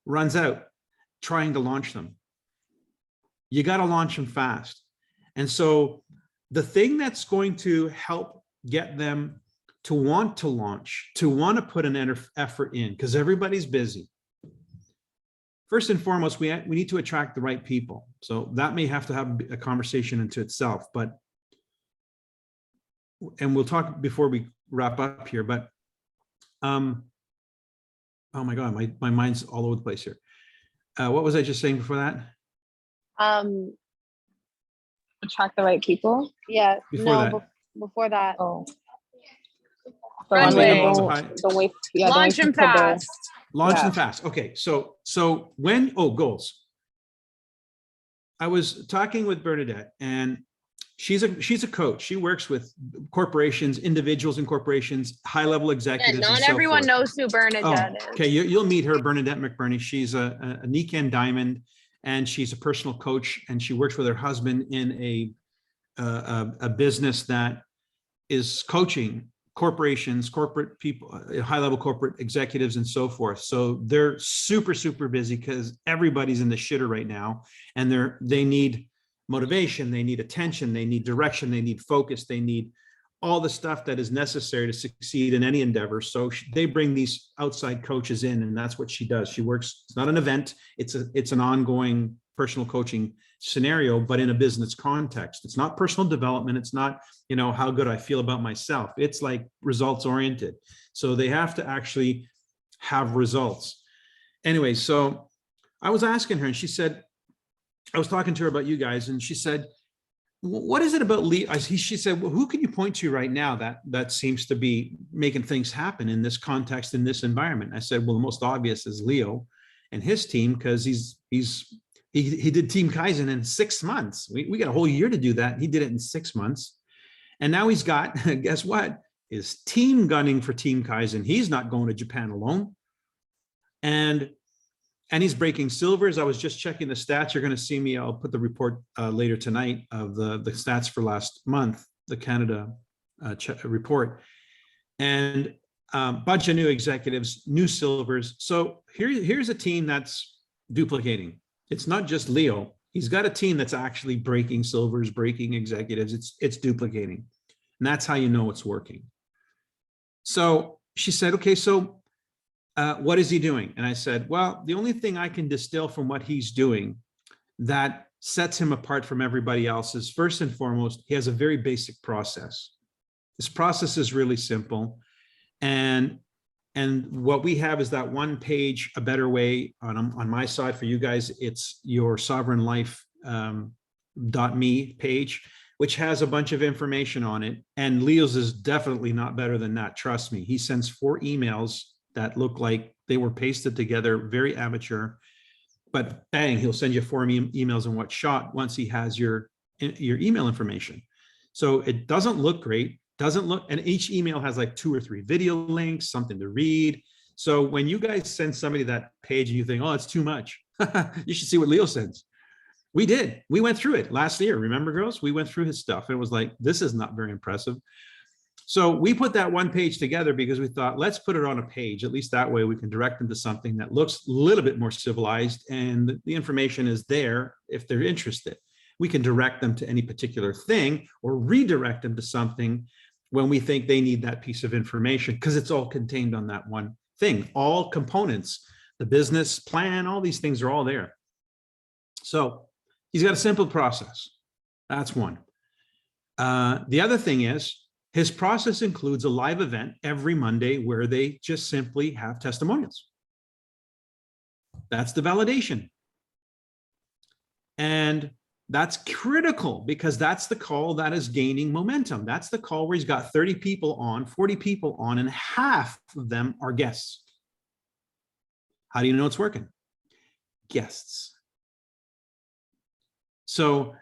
runs out trying to launch them. You got to launch them fast. And so the thing that's going to help get them to want to launch, to want to put an effort in, because everybody's busy. First and foremost, we need to attract the right people. So that may have to have a conversation into itself, and we'll talk before we wrap up here, but oh my God, my mind's all over the place here. What was I just saying before that? Attract the right people. Yeah, Before no, that. Before that. Oh. Runway. The way Launch them fast. Launch Yeah. them fast. Okay, so when, goals. I was talking with Bernadette, and she's a coach. She works with corporations, individuals in corporations, high-level Yeah, executives. not and so everyone forth. knows who Bernadette is. Okay, you'll meet her, Bernadette McBurney. She's a Nikan Diamond, and she's a personal coach, and she works with her husband in a business that is coaching corporations, corporate people, high-level corporate executives, and so forth. So they're super, super busy because everybody's in the shitter right now, and they need motivation, they need attention, they need direction, they need focus, they need all the stuff that is necessary to succeed in any endeavor. So they bring these outside coaches in, and that's what she does. She works, it's not an event, it's an ongoing personal coaching scenario, but in a business context. It's not personal development. It's not, how good I feel about myself. It's like results oriented. So they have to actually have results. Anyway, so I was asking her, and she said, I was talking to her about you guys, and she said, what is it about Leo? She said, well, who can you point to right now that seems to be making things happen in this context, in this environment? I said, well, the most obvious is Leo and his team, because he did Team Kaizen in 6 months. We got a whole year to do that. He did it in 6 months. And now he's got, guess what? His team gunning for Team Kaizen. He's not going to Japan alone. And he's breaking silvers. I was just checking the stats. You're going to see me. I'll put the report later tonight of the stats for last month, the Canada report. And bunch of new executives, new silvers. So here's a team that's duplicating. It's not just Leo. He's got a team that's actually breaking silvers, breaking executives. It's duplicating. And that's how you know it's working. So she said, okay, so what is he doing? And I said, well, the only thing I can distill from what he's doing that sets him apart from everybody else is, first and foremost, he has a very basic process. This process is really simple. And what we have is that one page, A Better Way, on my side for you guys, it's your Sovereign Life .me page, which has a bunch of information on it. And Leo's is definitely not better than that. Trust me. He sends 4 emails that look like they were pasted together, very amateur, but bang, he'll send you 4 emails in one shot once he has your email information. So it doesn't look great, and each email has like 2 or 3 video links, something to read. So when you guys send somebody that page and you think, oh, it's too much, you should see what Leo sends. We did. We went through it last year. Remember, girls? We went through his stuff. It was like, this is not very impressive. So we put that one page together because we thought, let's put it on a page. At least that way we can direct them to something that looks a little bit more civilized, and the information is there if they're interested. We can direct them to any particular thing or redirect them to something when we think they need that piece of information, because it's all contained on that one thing. All components, the business plan, all these things are all there. So he's got a simple process. That's one. The other thing is, his process includes a live event every Monday where they just simply have testimonials. That's the validation. And that's critical, because that's the call that is gaining momentum. That's the call where he's got 30 people on, 40 people on, and half of them are guests. How do you know it's working? Guests. So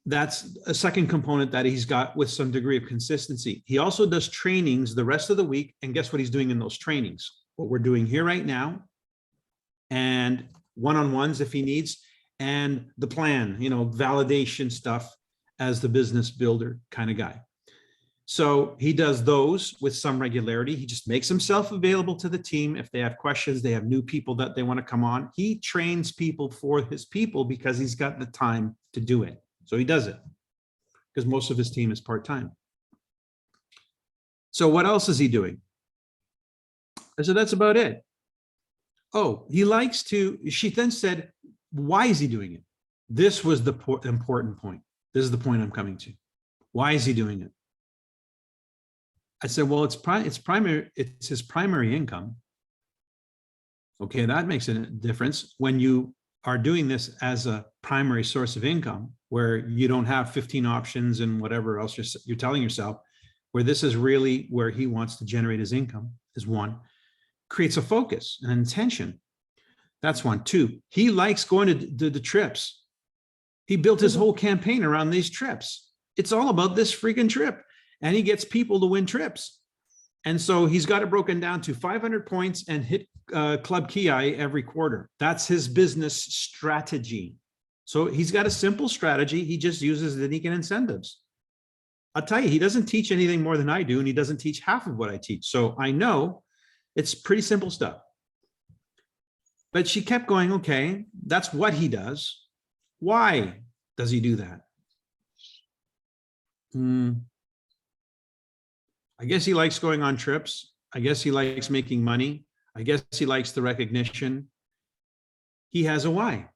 that's a second component that he's got with some degree of consistency. He also does trainings the rest of the week. And guess what he's doing in those trainings? What we're doing here right now, and one-on-ones if he needs, and the plan, validation stuff as the business builder kind of guy. So he does those with some regularity. He just makes himself available to the team. If they have questions, they have new people that they want to come on. He trains people for his people because he's got the time to do it. So he does it because most of his team is part-time. So what else is he doing? I said, that's about it. Oh, he likes to, she then said, why is he doing it? This was the important point. This is the point I'm coming to. Why is he doing it? I said, well, it's his primary income. Okay, that makes a difference. When you are doing this as a primary source of income, where you don't have 15 options and whatever else you're telling yourself, where this is really where he wants to generate his income, is one. Creates a focus, an intention. That's one. 2, he likes going to the trips. He built his whole campaign around these trips. It's all about this freaking trip. And he gets people to win trips. And so he's got it broken down to 500 points and hit Club Ki every quarter. That's his business strategy. So he's got a simple strategy. He just uses the unique incentives. I'll tell you, he doesn't teach anything more than I do, and he doesn't teach half of what I teach. So I know it's pretty simple stuff. But she kept going, okay, that's what he does. Why does he do that? I guess he likes going on trips. I guess he likes making money. I guess he likes the recognition. He has a why.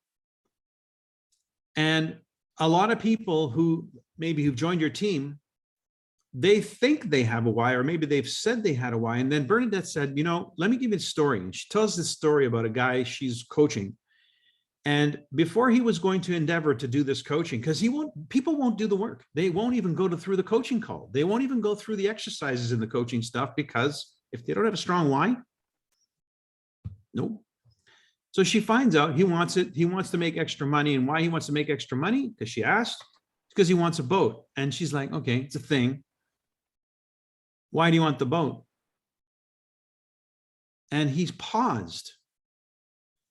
And a lot of people who maybe who've joined your team, they think they have a why, or maybe they've said they had a why. And then Bernadette said, you know, let me give you a story. And she tells this story about a guy she's coaching. And before he was going to endeavor to do this coaching, because people won't do the work. They won't even go through the coaching call. They won't even go through the exercises in the coaching stuff, because if they don't have a strong why, nope. So she finds out he wants to make extra money. And why he wants to make extra money? Because she asked, because he wants a boat. And she's like, okay, it's a thing. Why do you want the boat? And he's paused.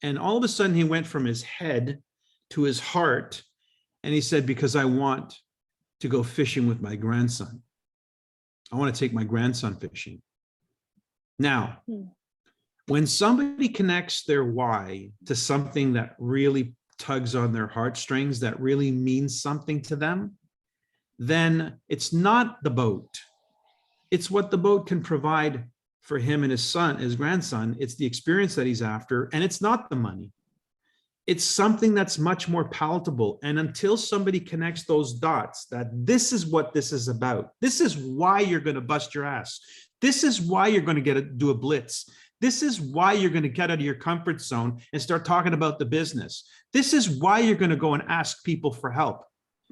And all of a sudden he went from his head to his heart. And he said, because I want to go fishing with my grandson. I want to take my grandson fishing. Now, when somebody connects their why to something that really tugs on their heartstrings, that really means something to them, then it's not the boat. It's what the boat can provide for him and his grandson. It's the experience that he's after, and it's not the money. It's something that's much more palatable. And until somebody connects those dots, that this is what this is about. This is why you're going to bust your ass. This is why you're going to do a blitz. This is why you're going to get out of your comfort zone and start talking about the business. This is why you're going to go and ask people for help,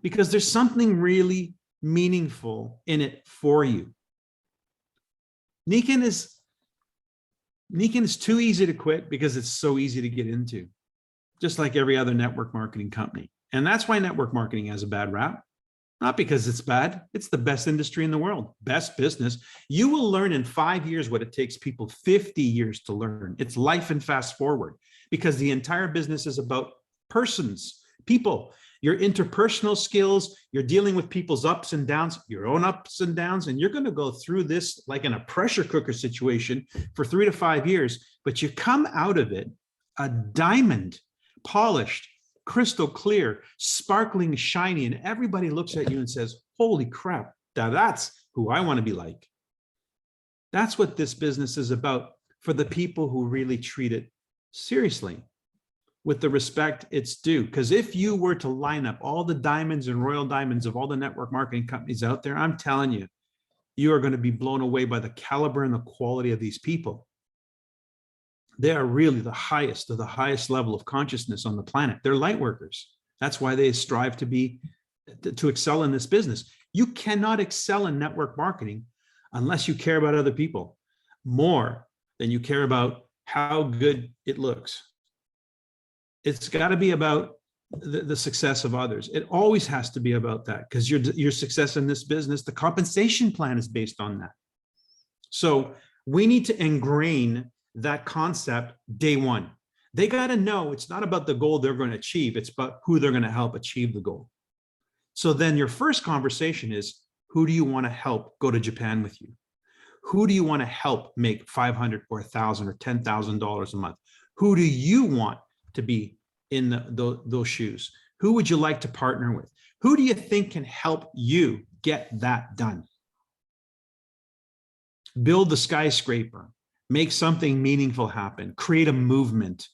because there's something really meaningful in it for you. Nikan is too easy to quit because it's so easy to get into, just like every other network marketing company. And that's why network marketing has a bad rap. Not because it's bad. It's the best industry in the world, best business. You will learn in 5 years what it takes people 50 years to learn. It's life and fast forward, because the entire business is about persons, people, your interpersonal skills. You're dealing with people's ups and downs, your own ups and downs, and you're going to go through this like in a pressure cooker situation for 3 to 5 years, but you come out of it a diamond, polished, crystal clear, sparkling, shiny, and everybody looks at you and says, holy crap, that's who I want to be like. That's what this business is about for the people who really treat it seriously, with the respect it's due. Because if you were to line up all the diamonds and royal diamonds of all the network marketing companies out there, I'm telling you, you are going to be blown away by the caliber and the quality of these people. They are really the highest of the highest level of consciousness on the planet. They're light workers. That's why they strive to excel in this business. You cannot excel in network marketing unless you care about other people more than you care about how good it looks. It's got to be about the success of others. It always has to be about that, because your success in this business, the compensation plan is based on that. So we need to ingrain that concept day one. They got to know it's not about the goal they're going to achieve. It's about who they're going to help achieve the goal. So then your first conversation is, who do you want to help go to Japan with you? Who do you want to help make $500 or $1,000 or $10,000 a month? Who do you want to be in those shoes? Who would you like to partner with? Who do you think can help you get that done? Build the skyscraper. Make something meaningful happen, create a movement,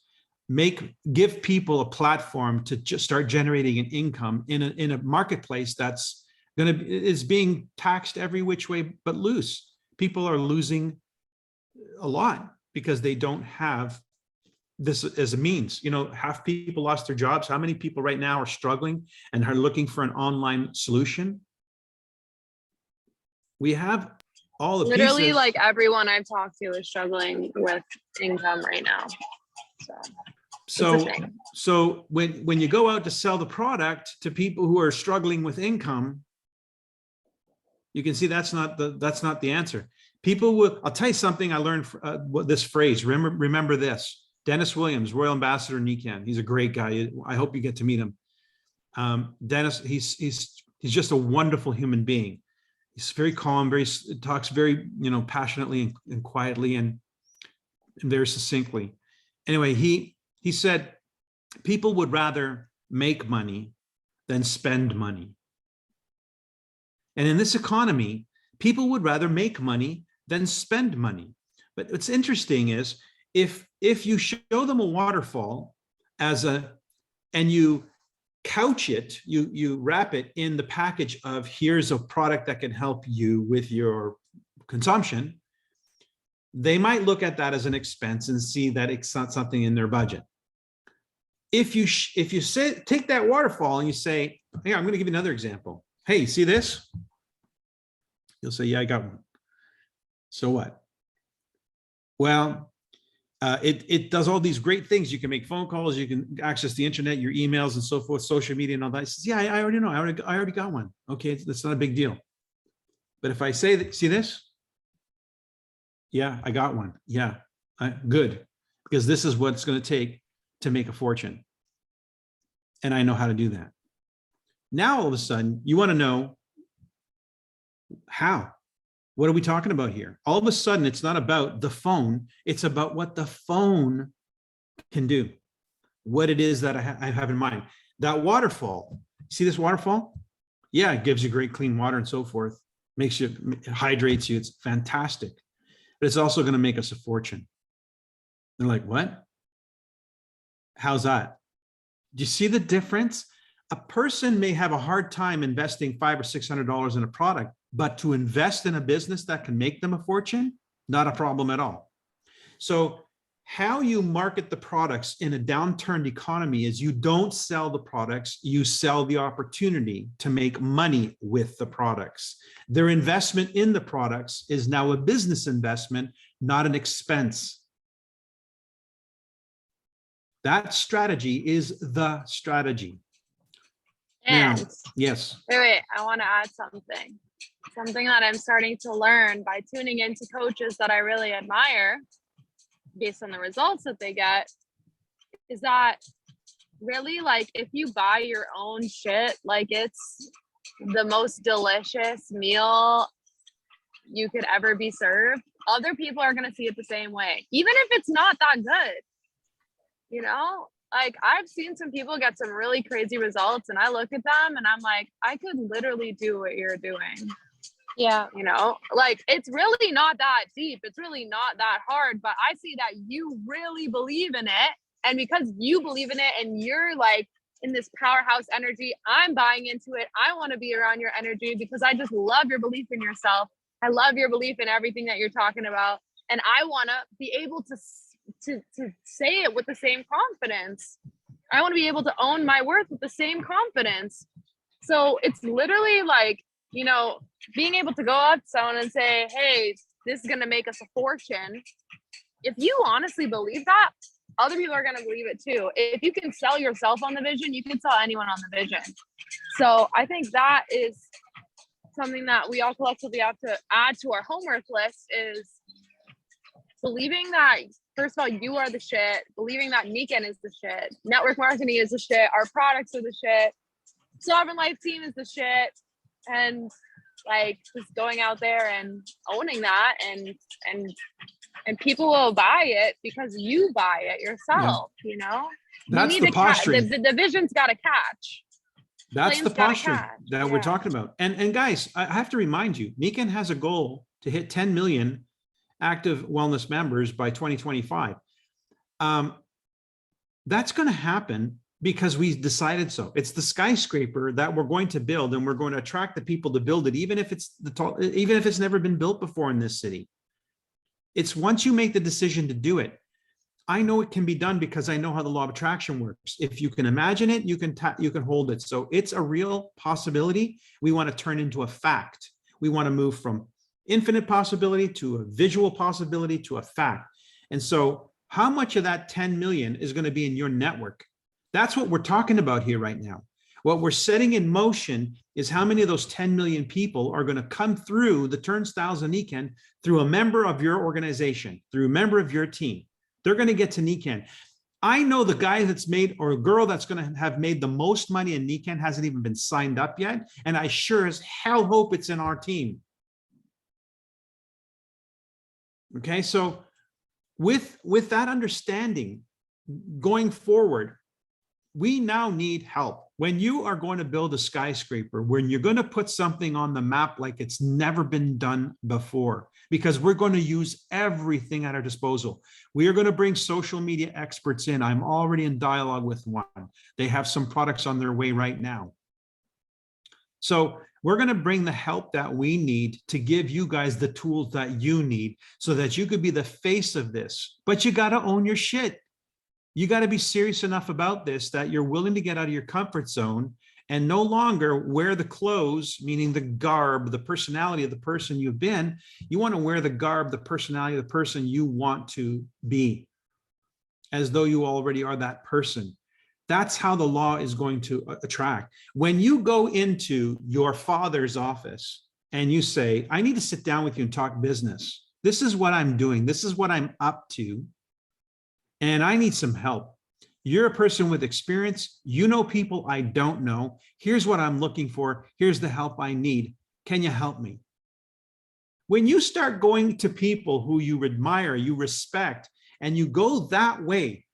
give people a platform to just start generating an income in a marketplace that's is being taxed every which way but loose. People are losing a lot because they don't have this as a means. You know, half people lost their jobs. How many people right now are struggling and are looking for an online solution? We have all the Literally, pieces. like everyone I've talked to is struggling with income right now. So when you go out to sell the product to people who are struggling with income, you can see that's not the answer. People will. I'll tell you something I learned. This phrase. Remember this. Dennis Williams, Royal Ambassador Nikan. He's a great guy. I hope you get to meet him. Dennis. He's just a wonderful human being. He's very calm, talks very, passionately and quietly and very succinctly. Anyway, he said, people would rather make money than spend money. And in this economy, People would rather make money than spend money. But what's interesting is if you show them a waterfall and you couch it, you wrap it in the package of here's a product that can help you with your consumption, they might look at that as an expense and see that it's not something in their budget. If you say, take that waterfall and you say, hey, I'm going to give you another example. Hey, see this? You'll say, yeah, I got one. So what? Well, it does all these great things. You can make phone calls, you can access the internet, your emails and so forth, social media and all that. He says, yeah, I already know. I already got one. Okay, that's not a big deal. But if I say that, see this? Yeah, I got one. Yeah, good. Because this is what it's going to take to make a fortune. And I know how to do that. Now, all of a sudden, you want to know how. What are we talking about here? All of a sudden, it's not about the phone. It's about what the phone can do, what it is that I have in mind. That waterfall, see this waterfall? Yeah, it gives you great clean water and so forth. Makes you, it hydrates you. It's fantastic. But it's also going to make us a fortune. They're like, what? How's that? Do you see the difference? A person may have a hard time investing $500 or $600 in a product, but to invest in a business that can make them a fortune, not a problem at all. So how you market the products in a downturned economy is you don't sell the products, you sell the opportunity to make money with the products. Their investment in the products is now a business investment, not an expense. That strategy is the strategy. And Now, yes. wait, I want to add something. Something that I'm starting to learn by tuning into coaches that I really admire based on the results that they get is that really, like, if you buy your own shit, like, it's the most delicious meal you could ever be served, other people are going to see it the same way, even if it's not that good. You know, like, I've seen some people get some really crazy results and I look at them and I'm like, I could literally do what you're doing. Yeah. You know, like, it's really not that deep. It's really not that hard, but I see that you really believe in it. And because you believe in it and you're like in this powerhouse energy, I'm buying into it. I want to be around your energy because I just love your belief in yourself. I love your belief in everything that you're talking about. And I want to be able to say it with the same confidence. I want to be able to own my worth with the same confidence. So it's literally like, you know, being able to go up to someone and say, hey, this is going to make us a fortune. If you honestly believe that, other people are going to believe it too. If you can sell yourself on the vision, you can sell anyone on the vision. So I think that is something that we all collectively have to add to our homework list, is believing that, first of all, you are the shit, believing that Nikan is the shit, network marketing is the shit, our products are the shit, Sovereign Life Team is the shit, and like just going out there and owning that, and people will buy it because you buy it yourself. Yeah. You know, that's the posturing. The vision's got to catch. That's the posturing that we're talking about. And guys, I have to remind you, Nikan has a goal to hit 10 million active wellness members by 2025. That's going to happen because we decided so. It's the skyscraper that we're going to build, and we're going to attract the people to build it, even if it's even if it's never been built before in this city. It's once you make the decision to do it. I know it can be done because I know how the law of attraction works. If you can imagine it, you can hold it. So it's a real possibility. We want to turn into a fact. We want to move from infinite possibility to a visual possibility to a fact. And so how much of that 10 million is going to be in your network? That's what we're talking about here right now. What we're setting in motion is how many of those 10 million people are going to come through the turnstiles of Nikan through a member of your organization, through a member of your team. They're going to get to Nikan. I know the guy that's made, or a girl that's going to have made the most money in Nikan hasn't even been signed up yet. And I sure as hell hope it's in our team. Okay, so with that understanding going forward, we now need help. when you are going to build a skyscraper, when you're going to put something on the map like it's never been done before, because we're going to use everything at our disposal. We are going to bring social media experts in. I'm already in dialogue with one. They have some products on their way right now. So we're going to bring the help that we need to give you guys the tools that you need so that you could be the face of this. But you got to own your shit. You got to be serious enough about this that you're willing to get out of your comfort zone and no longer wear the clothes, meaning the garb, the personality of the person you've been. You want to wear the garb, the personality of the person you want to be, as though you already are that person. That's how the law is going to attract. When you go into your father's office and you say, I need to sit down with you and talk business. This is what I'm doing. This is what I'm up to. And I need some help. You're a person with experience. You know people I don't know. Here's what I'm looking for. Here's the help I need. Can you help me? When you start going to people who you admire, you respect, and you go that way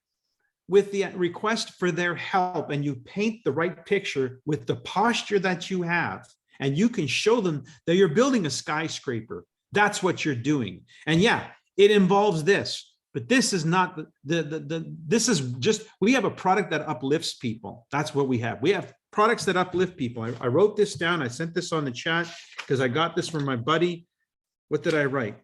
with the request for their help, and you paint the right picture with the posture that you have, and you can show them that you're building a skyscraper. That's what you're doing. And yeah, it involves this. But this is not this is just, we have a product that uplifts people. That's what we have. We have products that uplift people. I wrote this down. I sent this on the chat because I got this from my buddy. What did I write?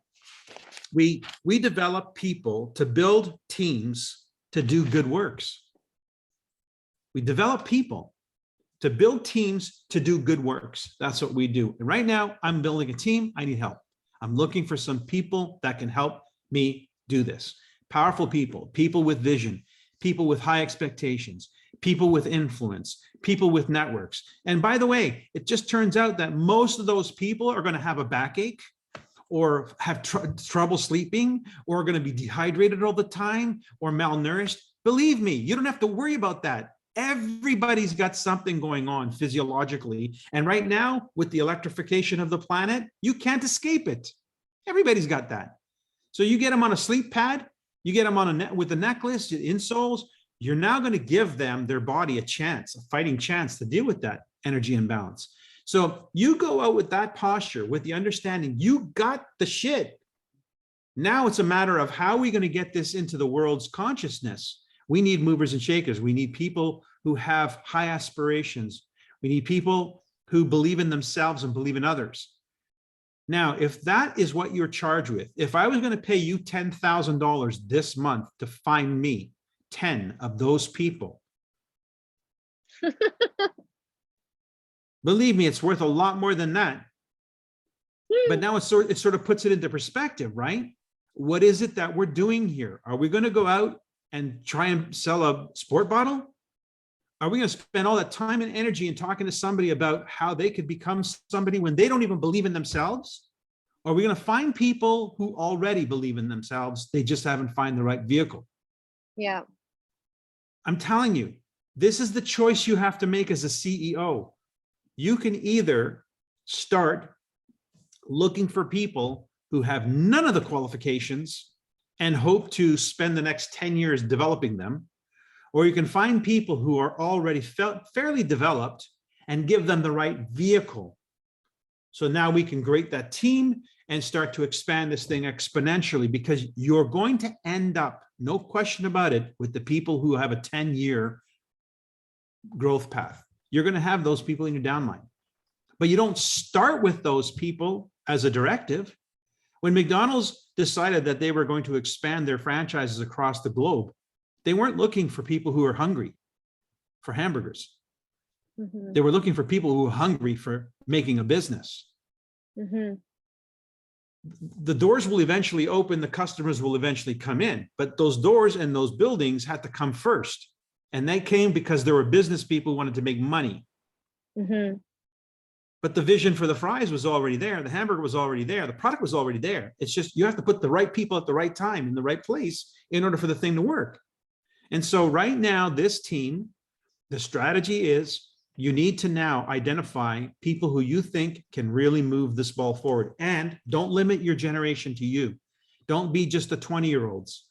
We develop people to build teams to do good works. We develop people to build teams to do good works. That's what we do. And right now I'm building a team. I need help. I'm looking for some people that can help me do this. Powerful people, people with vision, people with high expectations, people with influence, people with networks. And by the way, it just turns out that most of those people are going to have a backache or have trouble sleeping or are going to be dehydrated all the time or malnourished. Believe me, you don't have to worry about that. Everybody's got something going on physiologically. And right now, with the electrification of the planet, you can't escape it. Everybody's got that. So you get them on a sleep pad, you get them on with a necklace, insoles, you're now going to give them, their body, a chance, a fighting chance to deal with that energy imbalance. So you go out with that posture, with the understanding you got the shit. Now it's a matter of how are we going to get this into the world's consciousness? We need movers and shakers. We need people who have high aspirations. We need people who believe in themselves and believe in others. Now, if that is what you're charged with, if I was going to pay you $10,000 this month to find me 10 of those people, believe me, it's worth a lot more than that. But now it sort of puts it into perspective, right? What is it that we're doing here? Are we going to go out and try and sell a sport bottle? Are we going to spend all that time and energy in talking to somebody about how they could become somebody when they don't even believe in themselves? Or are we going to find people who already believe in themselves? They just haven't found the right vehicle. Yeah. I'm telling you, this is the choice you have to make as a CEO. You can either start looking for people who have none of the qualifications and hope to spend the next 10 years developing them, or you can find people who are already fairly developed and give them the right vehicle. So now we can create that team and start to expand this thing exponentially, because you're going to end up, no question about it, with the people who have a 10-year growth path. You're going to have those people in your downline, but you don't start with those people as a directive. When McDonald's decided that they were going to expand their franchises across the globe, they weren't looking for people who are hungry for hamburgers. Mm-hmm. They were looking for people who were hungry for making a business. Mm-hmm. The doors will eventually open, the customers will eventually come in, but those doors and those buildings had to come first. And they came because there were business people who wanted to make money. Mm-hmm. But the vision for the fries was already there. The hamburger was already there. The product was already there. It's just, you have to put the right people at the right time in the right place in order for the thing to work. And so right now, this team, the strategy is you need to now identify people who you think can really move this ball forward. And don't limit your generation to you. Don't be just the 20-year-olds.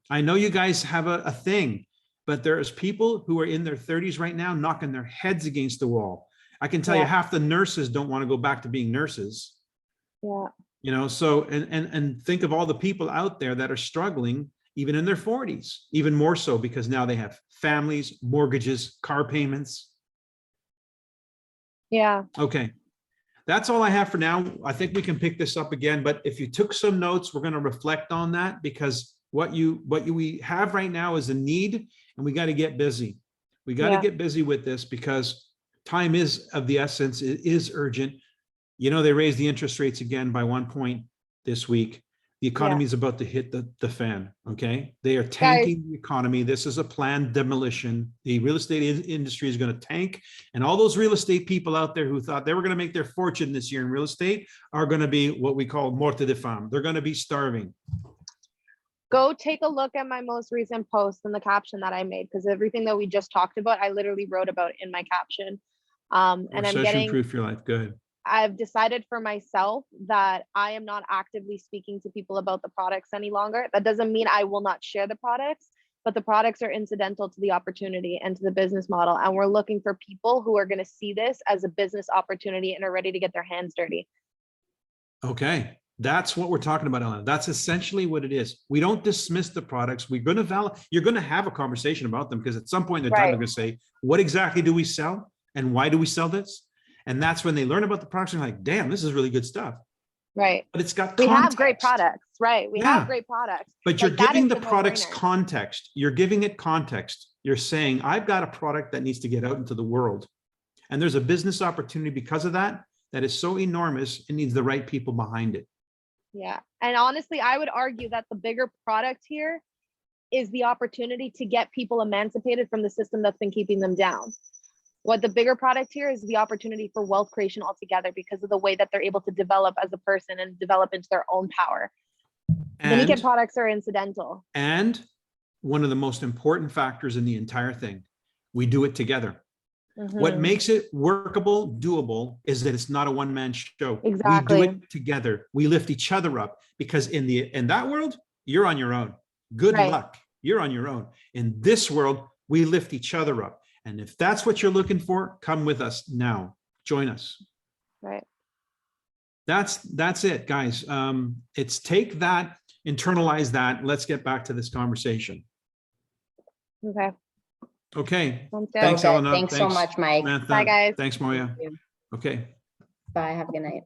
I know you guys have a thing. but there's people who are in their 30s right now knocking their heads against the wall. I can tell you Yeah. half the nurses don't want to go back to being nurses. Yeah. You know, so, and think of all the people out there that are struggling, even in their 40s, even more so because now they have families, mortgages, car payments. Yeah. Okay. That's all I have for now. I think we can pick this up again, but if you took some notes, we're going to reflect on that, because what we have right now is a need, and we got to get busy. We got to Yeah. get busy with this because time is of the essence. It is urgent. You know, they raised the interest rates again by 1 point this week. The economy is about to hit the fan. Okay. They are tanking the economy. This is a planned demolition. The real estate industry is going to tank. And all those real estate people out there who thought they were going to make their fortune this year in real estate are going to be what we call morte de femme. They're going to be starving. Go take a look at my most recent post and the caption that I made, because everything that we just talked about, I literally wrote about in my caption. And Recession-proof your life. Good. I've decided for myself that I am not actively speaking to people about the products any longer. That doesn't mean I will not share the products, but the products are incidental to the opportunity and to the business model. And we're looking for people who are going to see this as a business opportunity and are ready to get their hands dirty. Okay. That's what we're talking about, Ellen. That's essentially what it is. We don't dismiss the products. We're going to you're going to have a conversation about them, because at some point in the time, they're going to say, what exactly do we sell? And why do we sell this? And that's when they learn about the products and like, damn, this is really good stuff. Right. But it's got We context. have great products, right? We have great products. But you're Like, that giving is the the products no-brainer. context. You're giving it context. You're saying, I've got a product that needs to get out into the world. And there's a business opportunity because of that is so enormous, it needs the right people behind it. Yeah. And honestly, I would argue that the bigger product here is the opportunity to get people emancipated from the system that's been keeping them down. What the bigger product here is the opportunity for wealth creation altogether, because of the way that they're able to develop as a person and develop into their own power. The naked products are incidental. And one of the most important factors in the entire thing, we do it together. What makes it workable, doable, is that it's not a one-man show. Exactly. We do it together. We lift each other up, because in that world, you're on your own. Good luck. You're on your own. In this world, we lift each other up. And if that's what you're looking for, come with us now. Join us. Right. That's it, guys. It's take that, internalize that. Let's get back to this conversation. Okay. Okay. Sounds good. Thanks, Okay, Elena. thanks so much, Mike. Samantha. Bye, guys. Thanks, Moya. Thank you. Okay. Bye. Have a good night.